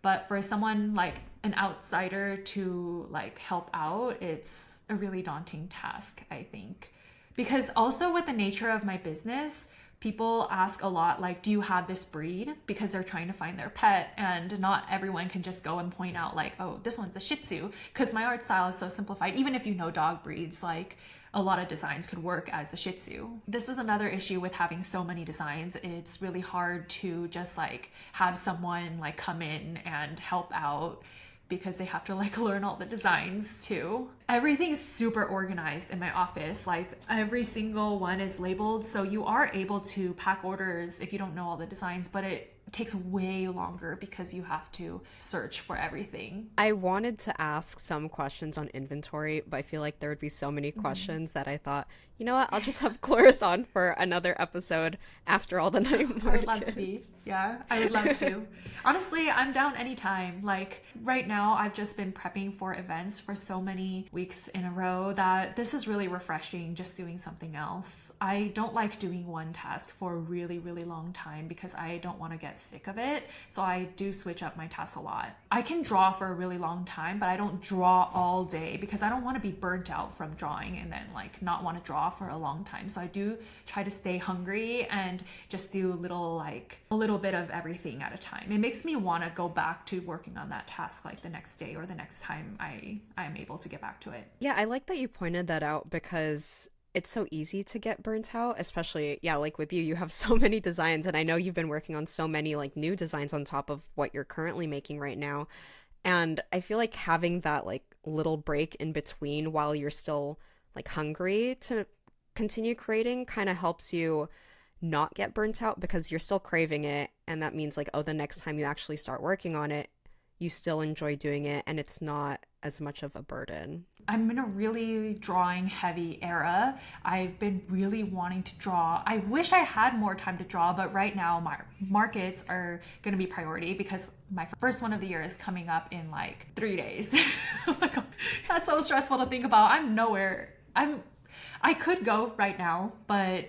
But for someone like an outsider to like help out, it's a really daunting task, I think. Because also with the nature of my business, people ask a lot like, do you have this breed? Because they're trying to find their pet, and not everyone can just go and point out like, oh, this one's the Shih Tzu, because my art style is so simplified. Even if you know dog breeds, like a lot of designs could work as a Shih Tzu. This is another issue with having so many designs. It's really hard to just like have someone like come in and help out because they have to like learn all the designs too. Everything's super organized in my office. Like every single one is labeled, so you are able to pack orders if you don't know all the designs, but it takes way longer because you have to search for everything. I wanted to ask some questions on inventory, but I feel like there would be so many questions that I thought, you know what, I'll just have Cloris on for another episode after all the night markets. I would love to be. Yeah, I would love to. Honestly, I'm down anytime. Like right now, I've just been prepping for events for so many weeks in a row that this is really refreshing, just doing something else. I don't like doing one task for a really, really long time because I don't want to get sick of it. So I do switch up my tasks a lot. I can draw for a really long time, but I don't draw all day because I don't want to be burnt out from drawing and then like not want to draw for a long time. So I do try to stay hungry and just do a little bit of everything at a time. It makes me want to go back to working on that task like the next day or the next time I am able to get back to it. Yeah, I like that you pointed that out because it's so easy to get burnt out, especially, yeah, like with you, you have so many designs, and I know you've been working on so many like new designs on top of what you're currently making right now. And I feel like having that like little break in between while you're still like hungry to continue creating kind of helps you not get burnt out because you're still craving it. And that means like, oh, the next time you actually start working on it, you still enjoy doing it and it's not as much of a burden. I'm in a really drawing heavy era. I've been really wanting to draw. I wish I had more time to draw, but right now my markets are going to be priority because my first one of the year is coming up in like 3 days. Oh my God. That's so stressful to think about. I'm nowhere. I could go right now, but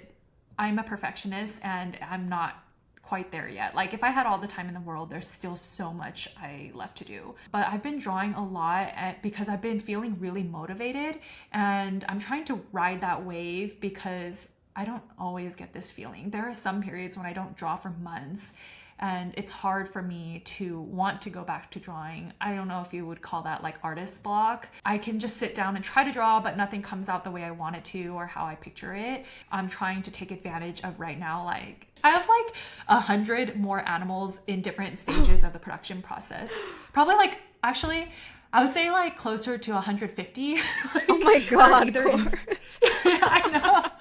I'm a perfectionist and I'm not quite there yet. Like if I had all the time in the world, there's still so much I left to do. But I've been drawing a lot because I've been feeling really motivated and I'm trying to ride that wave because I don't always get this feeling. There are some periods when I don't draw for months and it's hard for me to want to go back to drawing. I don't know if you would call that like artist block. I can just sit down and try to draw, but nothing comes out the way I want it to or how I picture it. I'm trying to take advantage of right now, like I have like 100 more animals in different stages of the production process. Probably like, actually, I would say like closer to 150. Oh my God, I know.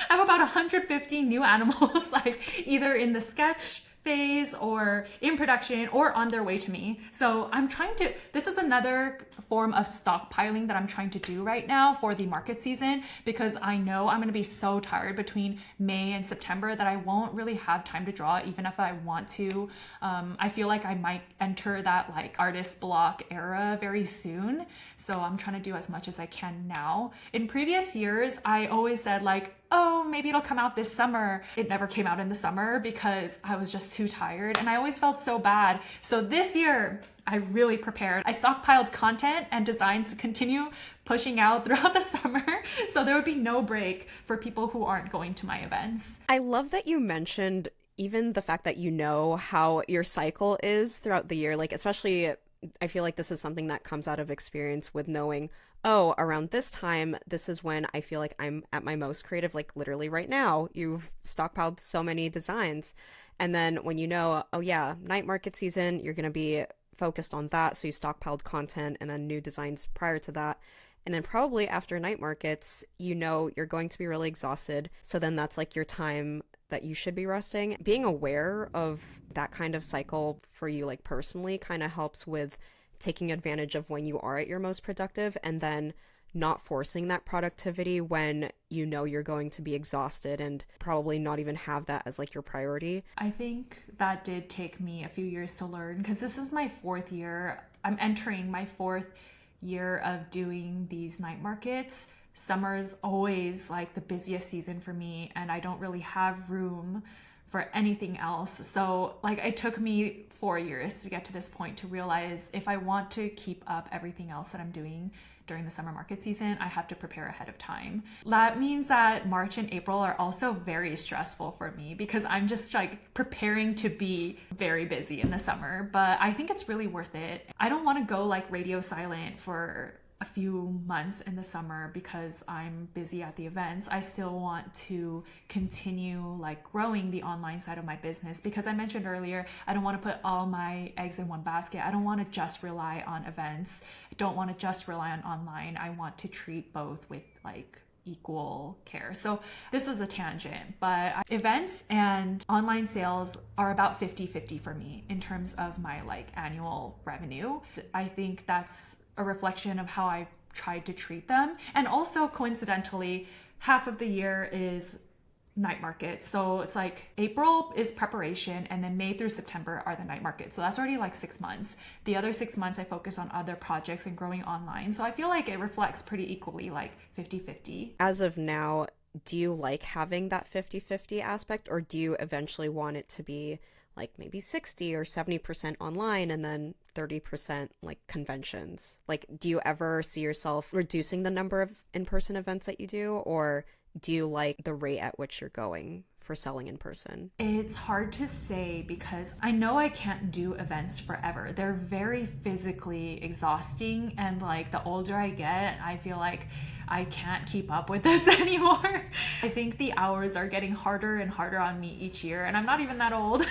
I have about 150 new animals, like either in the sketch phase or in production or on their way to me. So I'm trying to, this is another form of stockpiling that I'm trying to do right now for the market season because I know I'm going to be so tired between May and September that I won't really have time to draw even if I want to. I feel like I might enter that like artist block era very soon. So I'm trying to do as much as I can now. In previous years, I always said like, oh, maybe it'll come out this summer. It never came out in the summer because I was just too tired and I always felt so bad. So this year, I really prepared. I stockpiled content and designs to continue pushing out throughout the summer so there would be no break for people who aren't going to my events. I love that you mentioned even the fact that you know how your cycle is throughout the year, like especially I feel like this is something that comes out of experience with knowing, oh, around this time, this is when I feel like I'm at my most creative, like literally right now. You've stockpiled so many designs. And then when you know, oh yeah, night market season, you're going to be focused on that. So you stockpiled content and then new designs prior to that. And then probably after night markets, you know, you're going to be really exhausted. So then that's like your time that you should be resting. Being aware of that kind of cycle for you, like personally, kind of helps with taking advantage of when you are at your most productive and then not forcing that productivity when you know you're going to be exhausted and probably not even have that as like your priority. I think that did take me a few years to learn because this is my 4th year. I'm entering my 4th year of doing these night markets. Summer's always like the busiest season for me and I don't really have room for anything else. So like it took me 4 years to get to this point to realize if I want to keep up everything else that I'm doing during the summer market season, I have to prepare ahead of time. That means that March and April are also very stressful for me because I'm just like preparing to be very busy in the summer, but I think it's really worth it. I don't want to go like radio silent for a few months in the summer because I'm busy at the events. I still want to continue like growing the online side of my business because I mentioned earlier, I don't want to put all my eggs in one basket. I don't want to just rely on events. I don't want to just rely on online. I want to treat both with like equal care. So this is a tangent, but events and online sales are about 50-50 for me in terms of my like annual revenue. I think that's a reflection of how I've tried to treat them. And also coincidentally, half of the year is night market. So it's like April is preparation and then May through September are the night market. So that's already like 6 months. The other 6 months I focus on other projects and growing online. So I feel like it reflects pretty equally, like 50-50. As of now, do you like having that 50-50 aspect or do you eventually want it to be like maybe 60 or 70% online and then 30% like conventions? Like, do you ever see yourself reducing the number of in-person events that you do, or do you like the rate at which you're going for selling in person? It's hard to say because I know I can't do events forever. They're very physically exhausting, and like the older I get, I feel like I can't keep up with this anymore. I think the hours are getting harder and harder on me each year, and I'm not even that old.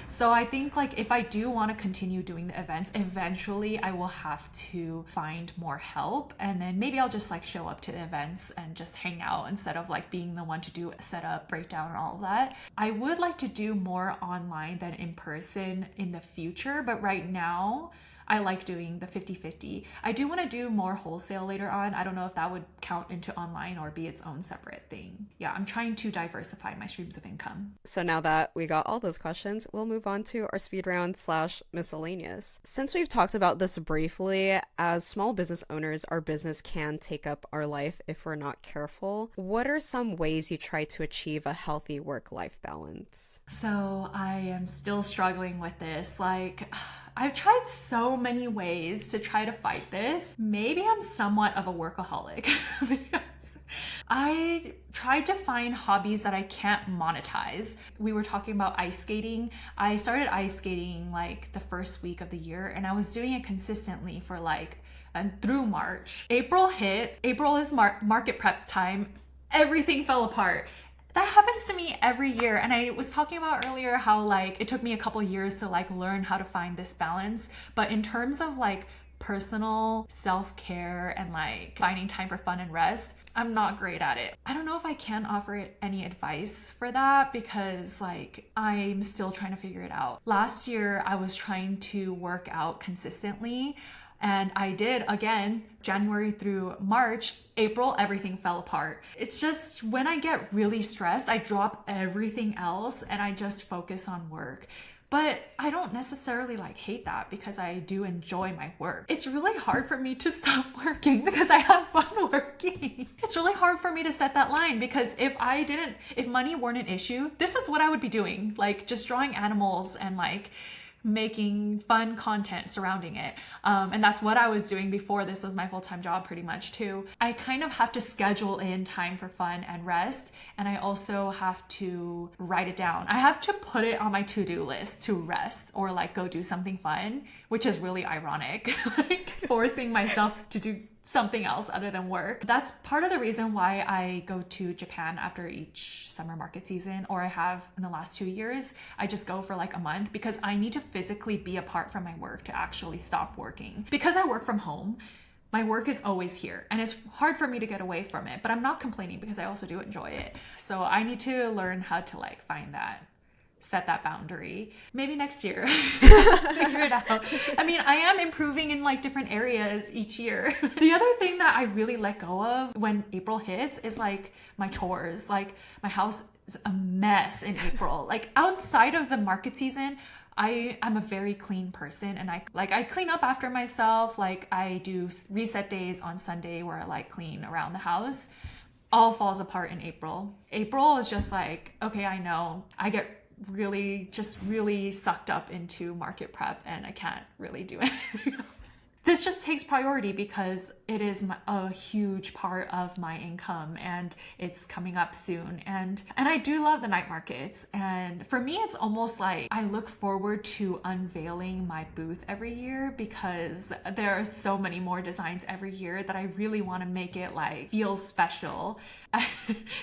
So I think like if I do want to continue doing the events, eventually I will have to find more help, and then maybe I'll just like show up to the events and just hang out instead of like being the one to do setup, breakdown, and all of that. I would like to do more online than in person in the future, but right now I like doing the 50-50. I do want to do more wholesale later on. I don't know if that would count into online or be its own separate thing. Yeah, I'm trying to diversify my streams of income. So now that we got all those questions, we'll move on to our speed round / miscellaneous. Since we've talked about this briefly, as small business owners, our business can take up our life if we're not careful. What are some ways you try to achieve a healthy work-life balance? So I am still struggling with this. Like, I've tried so many ways to try to fight this. Maybe I'm somewhat of a workaholic because I tried to find hobbies that I can't monetize. We were talking about ice skating. I started ice skating like the first week of the year, and I was doing it consistently for like through March. April hit. April is market prep time. Everything fell apart. That happens to me every year. And I was talking about earlier how like it took me a couple years to like learn how to find this balance. But in terms of like personal self-care and like finding time for fun and rest, I'm not great at it. I don't know if I can offer any advice for that because like I'm still trying to figure it out. Last year, I was trying to work out consistently. And I did again, January through March. April, everything fell apart. It's just when I get really stressed, I drop everything else and I just focus on work. But I don't necessarily like hate that because I do enjoy my work. It's really hard for me to stop working because I have fun working. It's really hard for me to set that line because if money weren't an issue, this is what I would be doing. Like just drawing animals and like making fun content surrounding it. And that's what I was doing before this was my full-time job pretty much too. I kind of have to schedule in time for fun and rest. And I also have to write it down. I have to put it on my to-do list to rest or like go do something fun, which is really ironic. Like forcing myself to do something else other than work. That's part of the reason why I go to Japan after each summer market season, or I have in the last 2 years. I just go for like a month because I need to physically be apart from my work to actually stop working. Because I work from home, my work is always here and it's hard for me to get away from it, but I'm not complaining because I also do enjoy it. So I need to learn how to like find that, set that boundary. Maybe next year, figure it out. I mean, I am improving in like different areas each year. The other thing that I really let go of when April hits is like my chores. Like my house is a mess in April. Like outside of the market season, I'm a very clean person and I clean up after myself. Like I do reset days on Sunday where I like clean around the house. All falls apart in April. April is just like, okay, I know I get really sucked up into market prep and I can't really do anything else. This just takes priority because it is a huge part of my income and it's coming up soon. And I do love the night markets. And for me, it's almost like I look forward to unveiling my booth every year because there are so many more designs every year that I really want to make it like feel special.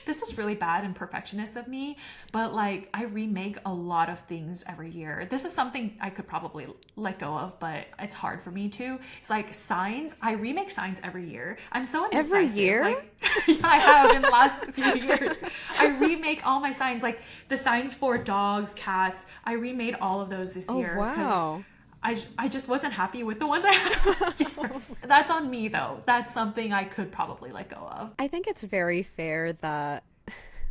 This is really bad and perfectionist of me, but like I remake a lot of things every year. This is something I could probably let go of, but it's hard for me to. It's like signs. I remake signs every year. I'm so indecisive. Every year? Like, yeah, I have in the last few years. I remake all my signs, like the signs for dogs, cats. I remade all of those this year. Wow. I just wasn't happy with the ones I had last year. That's on me though. That's something I could probably let go of. I think it's very fair that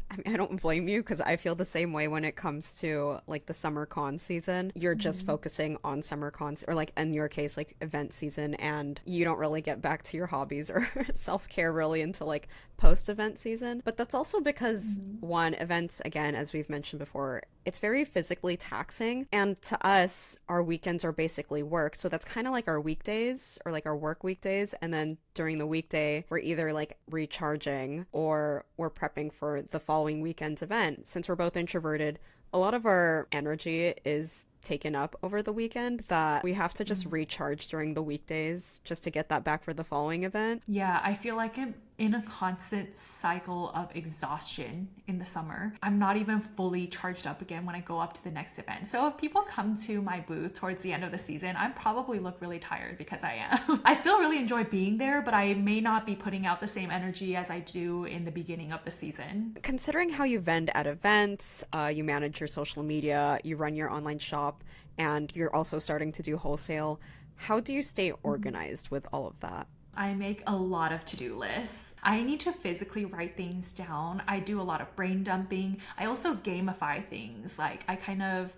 I mean, I don't blame you because I feel the same way when it comes to like the summer con season. You're just focusing on summer cons or like in your case, like event season, and you don't really get back to your hobbies or self-care really until like post-event season, but that's also because one, events, again, as we've mentioned before, it's very physically taxing, and to us our weekends are basically work, so that's kind of like our weekdays or like our work weekdays, and then during the weekday we're either like recharging or we're prepping for the following weekend's event. Since we're both introverted, a lot of our energy is taken up over the weekend that we have to just recharge during the weekdays just to get that back for the following event. Yeah, I feel like I'm in a constant cycle of exhaustion in the summer. I'm not even fully charged up again when I go up to the next event. So if people come to my booth towards the end of the season, I probably look really tired because I am. I still really enjoy being there, but I may not be putting out the same energy as I do in the beginning of the season. Considering how you vend at events, you manage your social media, you run your online shop, and you're also starting to do wholesale, how do you stay organized with all of that? I make a lot of to-do lists. I need to physically write things down. I do a lot of brain dumping. I also gamify things. Like I kind of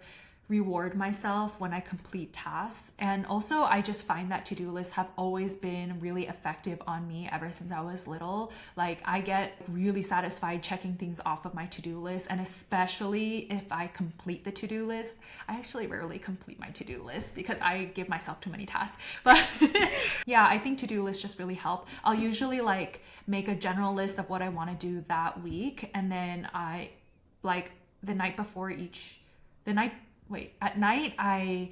reward myself when I complete tasks. And also I just find that to-do lists have always been really effective on me ever since I was little. Like I get really satisfied checking things off of my to-do list, and especially if I complete the to-do list. I actually rarely complete my to-do list because I give myself too many tasks. But yeah, I think to-do lists just really help. I'll usually like make a general list of what I want to do that week, and then I like the night before at night, I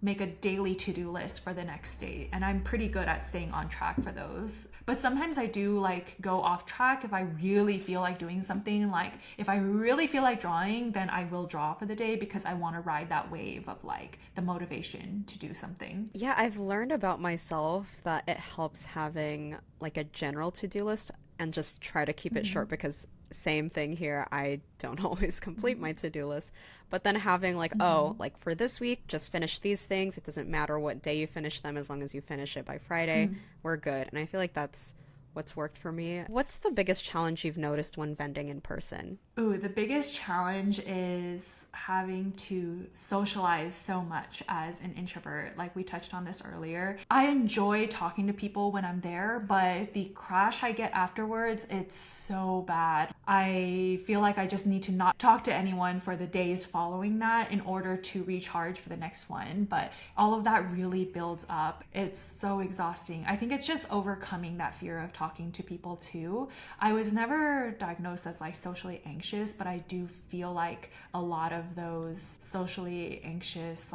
make a daily to-do list for the next day, and I'm pretty good at staying on track for those. But sometimes I do like go off track if I really feel like doing something. Like if I really feel like drawing, then I will draw for the day because I want to ride that wave of like the motivation to do something. Yeah, I've learned about myself that it helps having like a general to-do list and just try to keep it short, because same thing here, I don't always complete my to-do list. But then having like, oh, like for this week, just finish these things. It doesn't matter what day you finish them, as long as you finish it by Friday, we're good. And I feel like that's what's worked for me. What's the biggest challenge you've noticed when vending in person? Ooh, the biggest challenge is having to socialize so much as an introvert. Like we touched on this earlier. I enjoy talking to people when I'm there, but the crash I get afterwards, it's so bad. I feel like I just need to not talk to anyone for the days following that in order to recharge for the next one. But all of that really builds up. It's so exhausting. I think it's just overcoming that fear of talking to people too. I was never diagnosed as like socially anxious, but I do feel like a lot of those socially anxious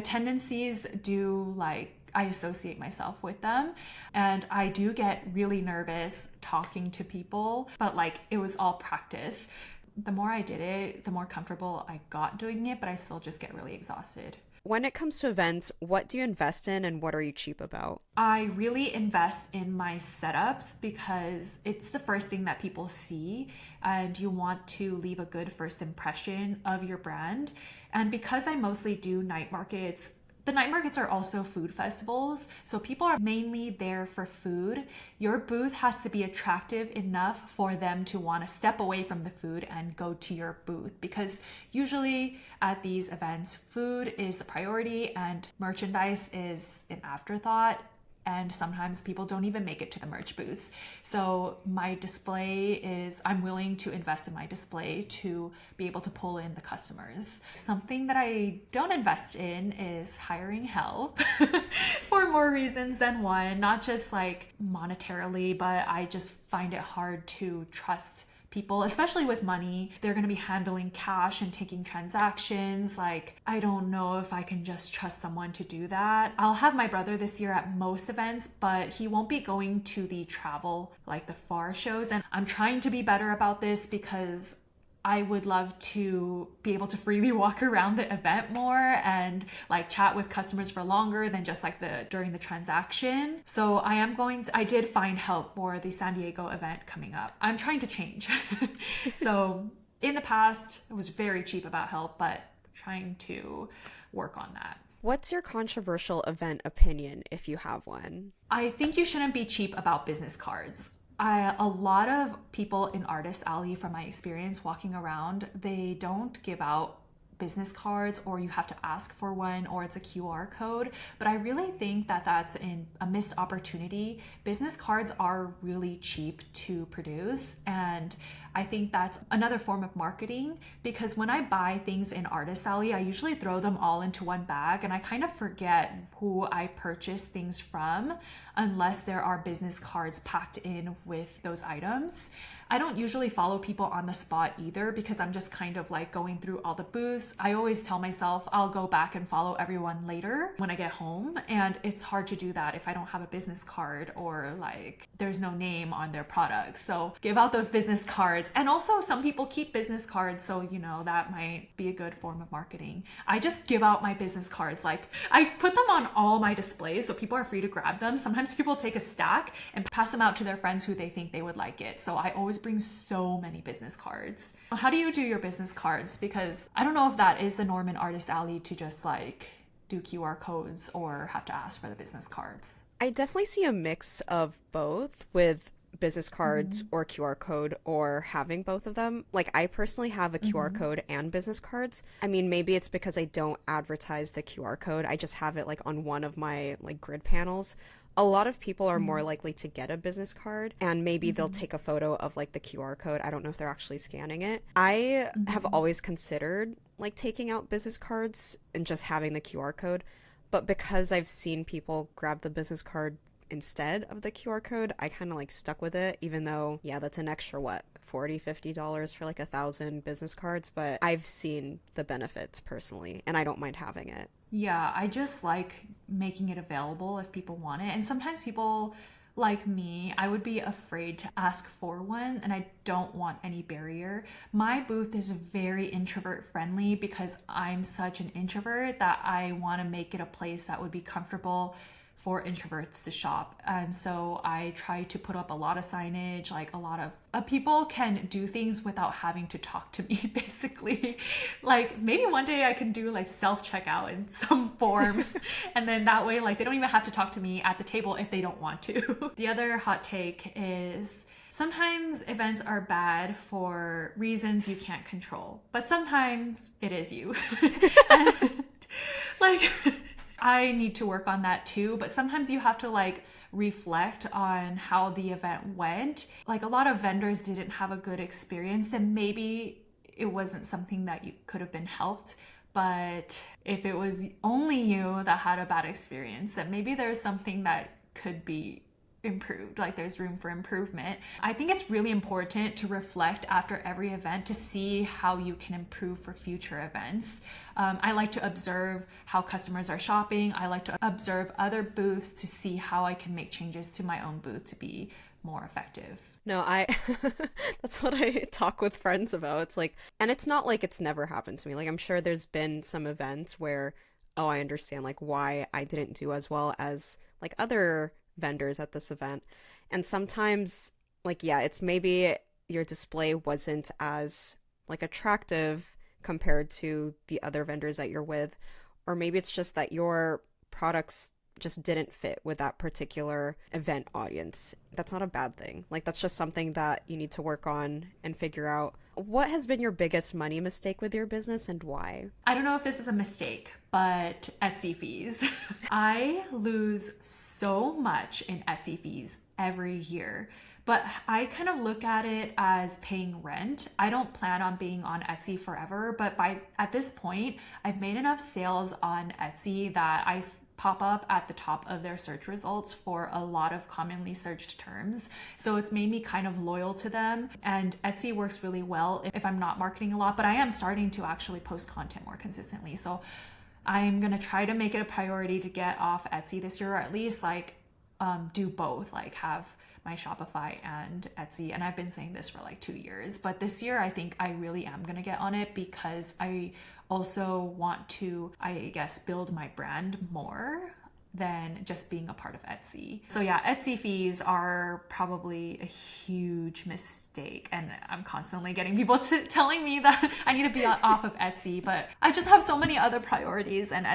tendencies do, like, I associate myself with them, and I do get really nervous talking to people, but like it was all practice. The more I did it, the more comfortable I got doing it, but I still just get really exhausted. When it comes to events, what do you invest in and what are you cheap about? I really invest in my setups because it's the first thing that people see, and you want to leave a good first impression of your brand. And because I mostly do night markets, the night markets are also food festivals, so people are mainly there for food. Your booth has to be attractive enough for them to want to step away from the food and go to your booth, because usually at these events, food is the priority and merchandise is an afterthought. And sometimes people don't even make it to the merch booths. So my display is, I'm willing to invest in my display to be able to pull in the customers. Something that I don't invest in is hiring help for more reasons than one, not just like monetarily, but I just find it hard to trust people, especially with money. They're going to be handling cash and taking transactions. Like, I don't know if I can just trust someone to do that. I'll have my brother this year at most events, but he won't be going to the travel, like the far shows. And I'm trying to be better about this because I would love to be able to freely walk around the event more and like chat with customers for longer than just like during the transaction. So I did find help for the San Diego event coming up. I'm trying to change. So in the past, I was very cheap about help, but trying to work on that. What's your controversial event opinion, if you have one? I think you shouldn't be cheap about business cards. A lot of people in Artist Alley, from my experience walking around, they don't give out business cards, or you have to ask for one, or it's a QR code. But I really think that that's a missed opportunity. Business cards are really cheap to produce, and I think that's another form of marketing, because when I buy things in Artist Alley, I usually throw them all into one bag and I kind of forget who I purchase things from unless there are business cards packed in with those items. I don't usually follow people on the spot either, because I'm just kind of like going through all the booths. I always tell myself I'll go back and follow everyone later when I get home, and it's hard to do that if I don't have a business card or like there's no name on their products. So give out those business cards. And also some people keep business cards, so that might be a good form of marketing. I just give out my business cards. Like I put them on all my displays so people are free to grab them. Sometimes people take a stack and pass them out to their friends who they think they would like it. So I always bring so many business cards. How do you do your business cards? Because I don't know if that is the norm in Artist Alley to just like do QR codes or have to ask for the business cards. I definitely see a mix of both with business cards or QR code, or having both of them. Like I personally have a QR code and business cards. I mean, maybe it's because I don't advertise the QR code. I just have it like on one of my like grid panels. A lot of people are more likely to get a business card, and maybe they'll take a photo of like the QR code. I don't know if they're actually scanning it. I have always considered like taking out business cards and just having the QR code, but because I've seen people grab the business card instead of the QR code, I kind of like stuck with it, even though, yeah, that's an extra, what, $40-$50 for like 1,000 business cards, but I've seen the benefits personally, and I don't mind having it. Yeah, I just like making it available if people want it. And sometimes people like me, I would be afraid to ask for one, and I don't want any barrier. My booth is very introvert friendly because I'm such an introvert that I want to make it a place that would be comfortable for introverts to shop. And so I try to put up a lot of signage, like a lot of people can do things without having to talk to me, basically. Like maybe one day I can do like self-checkout in some form. And then that way, like they don't even have to talk to me at the table if they don't want to. The other hot take is sometimes events are bad for reasons you can't control, but sometimes it is you. And, like, I need to work on that too, but sometimes you have to like reflect on how the event went. Like a lot of vendors didn't have a good experience, then maybe it wasn't something that you could have been helped. But if it was only you that had a bad experience, then maybe there's something that could be improved, like there's room for improvement. I think it's really important to reflect after every event to see how you can improve for future events. I like to observe how customers are shopping. I like to observe other booths to see how I can make changes to my own booth to be more effective. No, that's what I talk with friends about. It's like, and it's not like it's never happened to me. Like I'm sure there's been some events where, oh, I understand like why I didn't do as well as like other vendors at this event. And sometimes like, yeah, it's maybe your display wasn't as like attractive compared to the other vendors that you're with, or maybe it's just that your products just didn't fit with that particular event audience. That's not a bad thing. Like that's just something that you need to work on and figure out. What has been your biggest money mistake with your business and why? I don't know if this is a mistake, but Etsy fees. I lose so much in Etsy fees every year, but I kind of look at it as paying rent. I don't plan on being on Etsy forever, but at this point, I've made enough sales on Etsy that I pop up at the top of their search results for a lot of commonly searched terms. So it's made me kind of loyal to them, and Etsy works really well if I'm not marketing a lot, but I am starting to actually post content more consistently. So I'm gonna try to make it a priority to get off Etsy this year, or at least like do both, like have my Shopify and Etsy. And I've been saying this for like 2 years, but this year I think I really am gonna get on it because I also want to, I guess, build my brand more than just being a part of Etsy. So yeah, Etsy fees are probably a huge mistake. And I'm constantly getting people telling me that I need to be off of Etsy, but I just have so many other priorities, and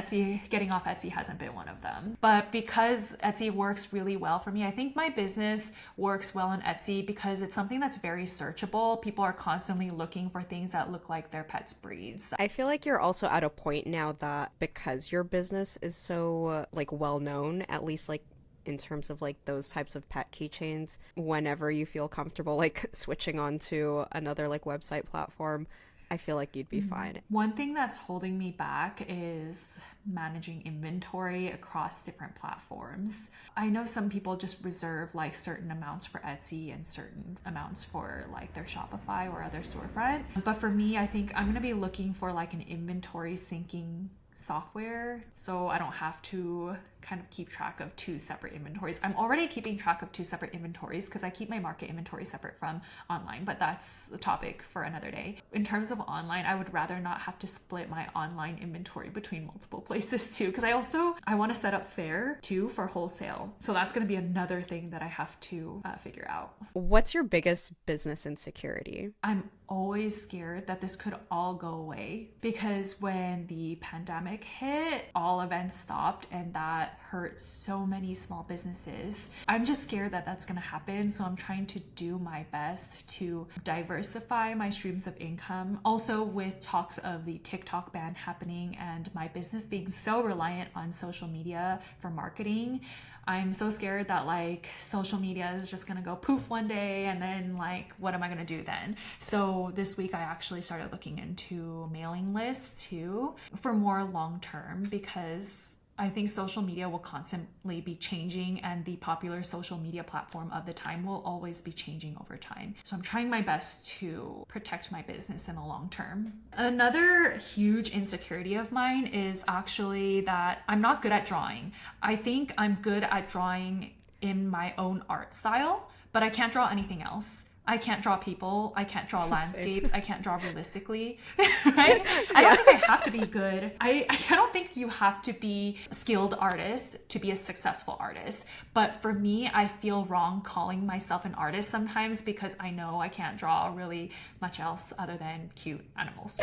getting off Etsy hasn't been one of them. But because Etsy works really well for me, I think my business works well on Etsy because it's something that's very searchable. People are constantly looking for things that look like their pets' breeds. I feel like you're also at a point now that because your business is so like well known, at least like in terms of like those types of pet keychains, whenever you feel comfortable like switching on to another like website platform, I feel like you'd be fine. One thing that's holding me back is managing inventory across different platforms. I know some people just reserve like certain amounts for Etsy and certain amounts for like their Shopify or other storefront. But for me, I think I'm going to be looking for like an inventory syncing software so I don't have to kind of keep track of two separate inventories. I'm already keeping track of two separate inventories because I keep my market inventory separate from online, but that's a topic for another day. In terms of online, I would rather not have to split my online inventory between multiple places too, because I want to set up Fair too for wholesale. So that's going to be another thing that I have to figure out. What's your biggest business insecurity? I'm always scared that this could all go away because when the pandemic hit, all events stopped and that hurt so many small businesses. I'm just scared that that's going to happen. So I'm trying to do my best to diversify my streams of income. Also with talks of the TikTok ban happening and my business being so reliant on social media for marketing, I'm so scared that like social media is just gonna go poof one day and then like what am I gonna do then? So this week I actually started looking into mailing lists too for more long term because I think social media will constantly be changing and the popular social media platform of the time will always be changing over time. So I'm trying my best to protect my business in the long term. Another huge insecurity of mine is actually that I'm not good at drawing. I think I'm good at drawing in my own art style, but I can't draw anything else. I can't draw people. I can't draw landscapes. I can't draw realistically, right? I don't think I have to be good. I don't think you have to be a skilled artist to be a successful artist. But for me, I feel wrong calling myself an artist sometimes because I know I can't draw really much else other than cute animals.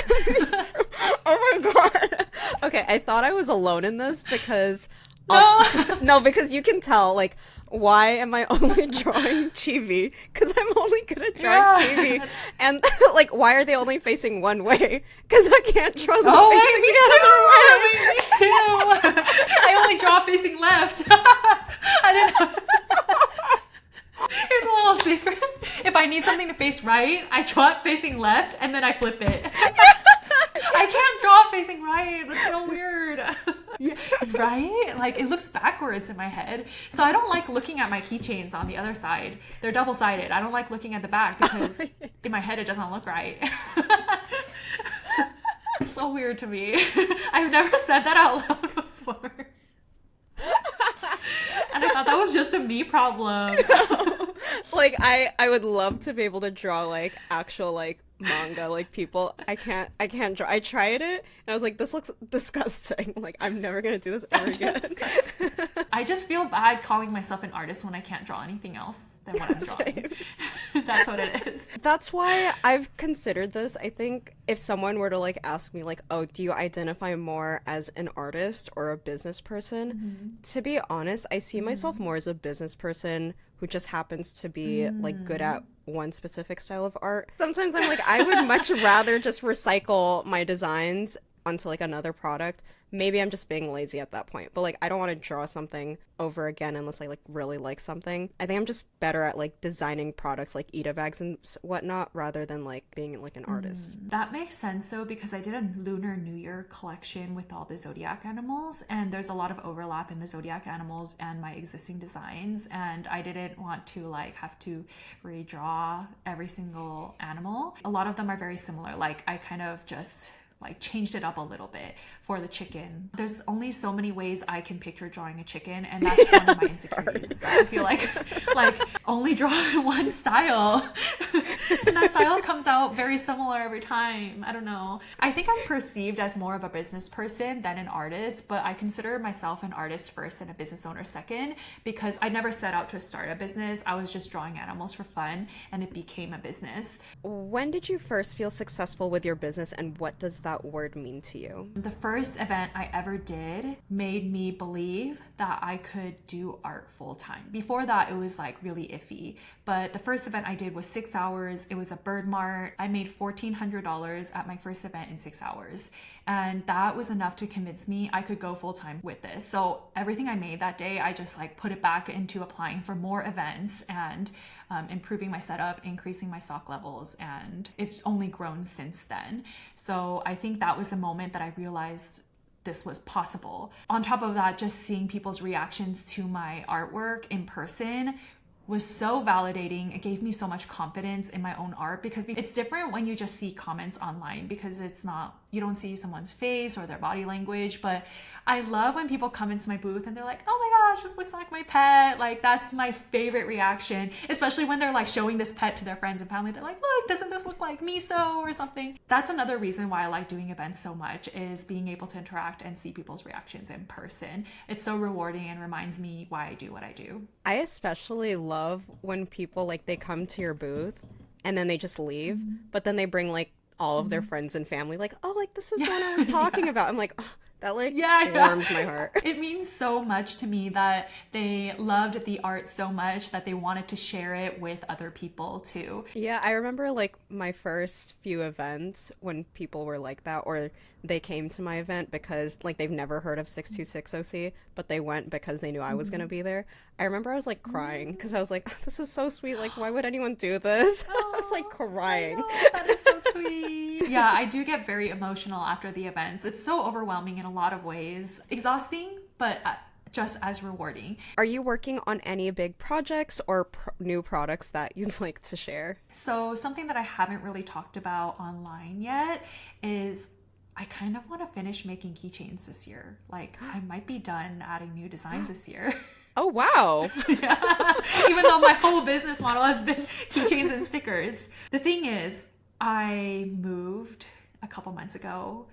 Oh my God. Okay, I thought I was alone in this because... no, because you can tell, like, why am I only drawing chibi? Because I'm only good at drawing chibi. And, like, why are they only facing one way? Because I can't draw them facing the other way. Me too. I only draw facing left. I didn't know. Here's a little secret. If I need something to face right, I draw it facing left, and then I flip it. I can't draw it facing right. That's so weird. Yeah. Right? Like, it looks backwards in my head. So I don't like looking at my keychains on the other side. They're double-sided. I don't like looking at the back because in my head it doesn't look right. It's so weird to me. I've never said that out loud before. And I thought that was just a me problem. Like, I would love to be able to draw, like, actual, like, manga, like, people. I can't draw. I tried it, and I was like, this looks disgusting. Like, I'm never gonna do this ever again. I just feel bad calling myself an artist when I can't draw anything else than what I'm drawing. That's what it is. That's why I've considered this. I think if someone were to, like, ask me, like, oh, do you identify more as an artist or a business person? Mm-hmm. To be honest, I see myself more as a business person who just happens to be, like, good at one specific style of art. Sometimes I'm like, I would much rather just recycle my designs onto, like, another product. Maybe I'm just being lazy at that point, but, like, I don't want to draw something over again unless I, like, really like something. I think I'm just better at, like, designing products like Ita bags and whatnot rather than, like, being, like, an artist. That makes sense, though, because I did a Lunar New Year collection with all the zodiac animals, and there's a lot of overlap in the zodiac animals and my existing designs, and I didn't want to, like, have to redraw every single animal. A lot of them are very similar. Like, I kind of just like changed it up a little bit for the chicken. There's only so many ways I can picture drawing a chicken, and that's one of my insecurities. I feel like only draw one style. And that style comes out very similar every time. I don't know. I think I'm perceived as more of a business person than an artist, but I consider myself an artist first and a business owner second, because I never set out to start a business. I was just drawing animals for fun, and it became a business. When did you first feel successful with your business, and what does that word mean to you? The first event I ever did made me believe that I could do art full time. Before that, it was like really iffy. But the first event I did was 6 hours. It was a bird mart. I made $1,400 at my first event in 6 hours. And that was enough to convince me I could go full time with this. So everything I made that day, I just like put it back into applying for more events and improving my setup, increasing my stock levels. And it's only grown since then. So I think that was the moment that I realized this was possible. On top of that, just seeing people's reactions to my artwork in person was so validating. It gave me so much confidence in my own art, because it's different when you just see comments online, because it's not, you don't see someone's face or their body language. But I love when people come into my booth and they're like, oh my gosh, this looks like my pet. Like, that's my favorite reaction, especially when they're like showing this pet to their friends and family. They're like, look, doesn't this look like Miso or something? That's another reason why I like doing events so much, is being able to interact and see people's reactions in person. It's so rewarding and reminds me why I do what I do. I especially love when people like they come to your booth and then they just leave, but then they bring like all of their friends and family, like, oh, like this is the one I was talking about. I'm like, oh, that like warms my heart. It means so much to me that they loved the art so much that they wanted to share it with other people too. Yeah, I remember like my first few events when people were like that, or they came to my event because like they've never heard of 626 OC, but they went because they knew I was going to be there. I remember I was like crying because I was like, this is so sweet. Like, why would anyone do this? I was like crying. That is so sweet. Yeah, I do get very emotional after the events. It's so overwhelming in a lot of ways. Exhausting, but just as rewarding. Are you working on any big projects or new products that you'd like to share? So something that I haven't really talked about online yet is I kind of want to finish making keychains this year. Like, I might be done adding new designs this year. Oh, wow. Yeah. Even though my whole business model has been keychains and stickers. The thing is, I moved a couple months ago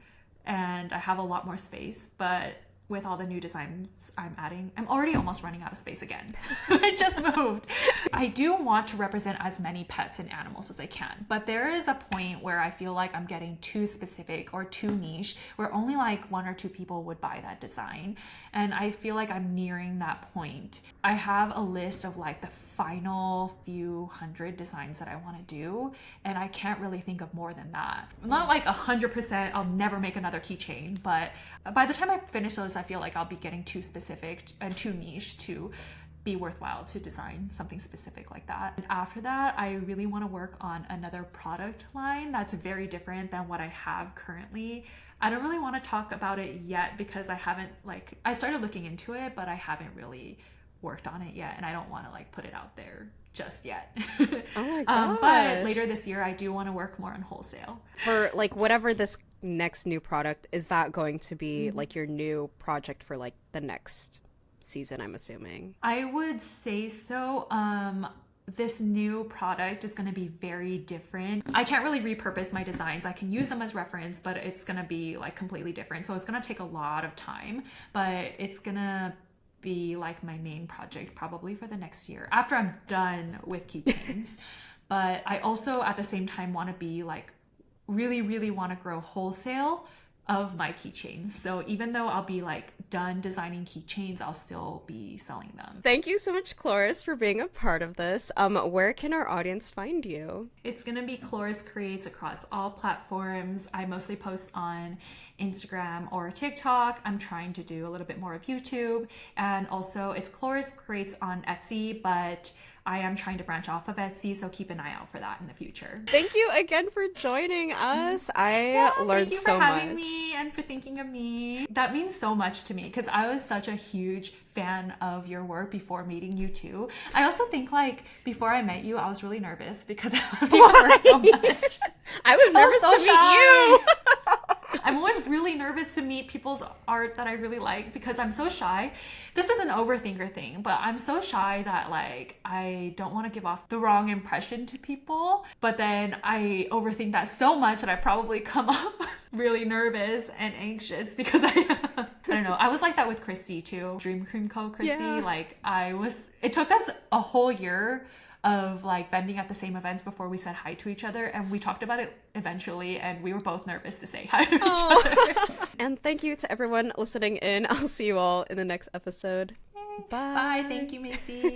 and I have a lot more space, but with all the new designs I'm adding, I'm already almost running out of space again. I just moved. I do want to represent as many pets and animals as I can, but there is a point where I feel like I'm getting too specific or too niche, where only like 1 or 2 people would buy that design. And I feel like I'm nearing that point. I have a list of like the final few hundred designs that I want to do, and I can't really think of more than that. Not like 100% I'll never make another keychain, but by the time I finish those, I feel like I'll be getting too specific and too niche to be worthwhile to design something specific like that. And after that, I really want to work on another product line that's very different than what I have currently. I don't really want to talk about it yet because I haven't I started looking into it, but I haven't really worked on it yet, and I don't want to like put it out there just yet. Oh my gosh. But later this year I do want to work more on wholesale. For like whatever this next new product, is that going to be like your new project for like the next season, I'm assuming? I would say so. This new product is going to be very different. I can't really repurpose my designs. I can use them as reference, but it's going to be like completely different. So it's going to take a lot of time, but it's going to be like my main project probably for the next year after I'm done with keychains. But I also at the same time want to be like really want to grow wholesale of my keychains. So even though I'll be like done designing keychains, I'll still be selling them. Thank you so much, Cloris, for being a part of this. Where can our audience find you? It's gonna be Cloris Creates across all platforms. I mostly post on Instagram or TikTok. I'm trying to do a little bit more of YouTube, and also it's Cloris Creates on Etsy, but I am trying to branch off of Etsy, so keep an eye out for that in the future. Thank you again for joining us. I learned so much. Thank you for having me and for thinking of me. That means so much to me because I was such a huge fan of your work before meeting you too. I also think like before I met you, I was really nervous because I loved your work so much. I was nervous to meet you. I'm always really nervous to meet people's art that I really like because I'm so shy. This is an overthinker thing, but I'm so shy that like I don't want to give off the wrong impression to people. But then I overthink that so much that I probably come up really nervous and anxious because I don't know. I was like that with Christy too. Dream Cream Co. Christy. Yeah. Like it took us a whole year of like vending at the same events before we said hi to each other, and we talked about it eventually, and we were both nervous to say hi to each other. And thank you to everyone listening in. I'll see you all in the next episode. Bye. Bye. Thank you, Macy.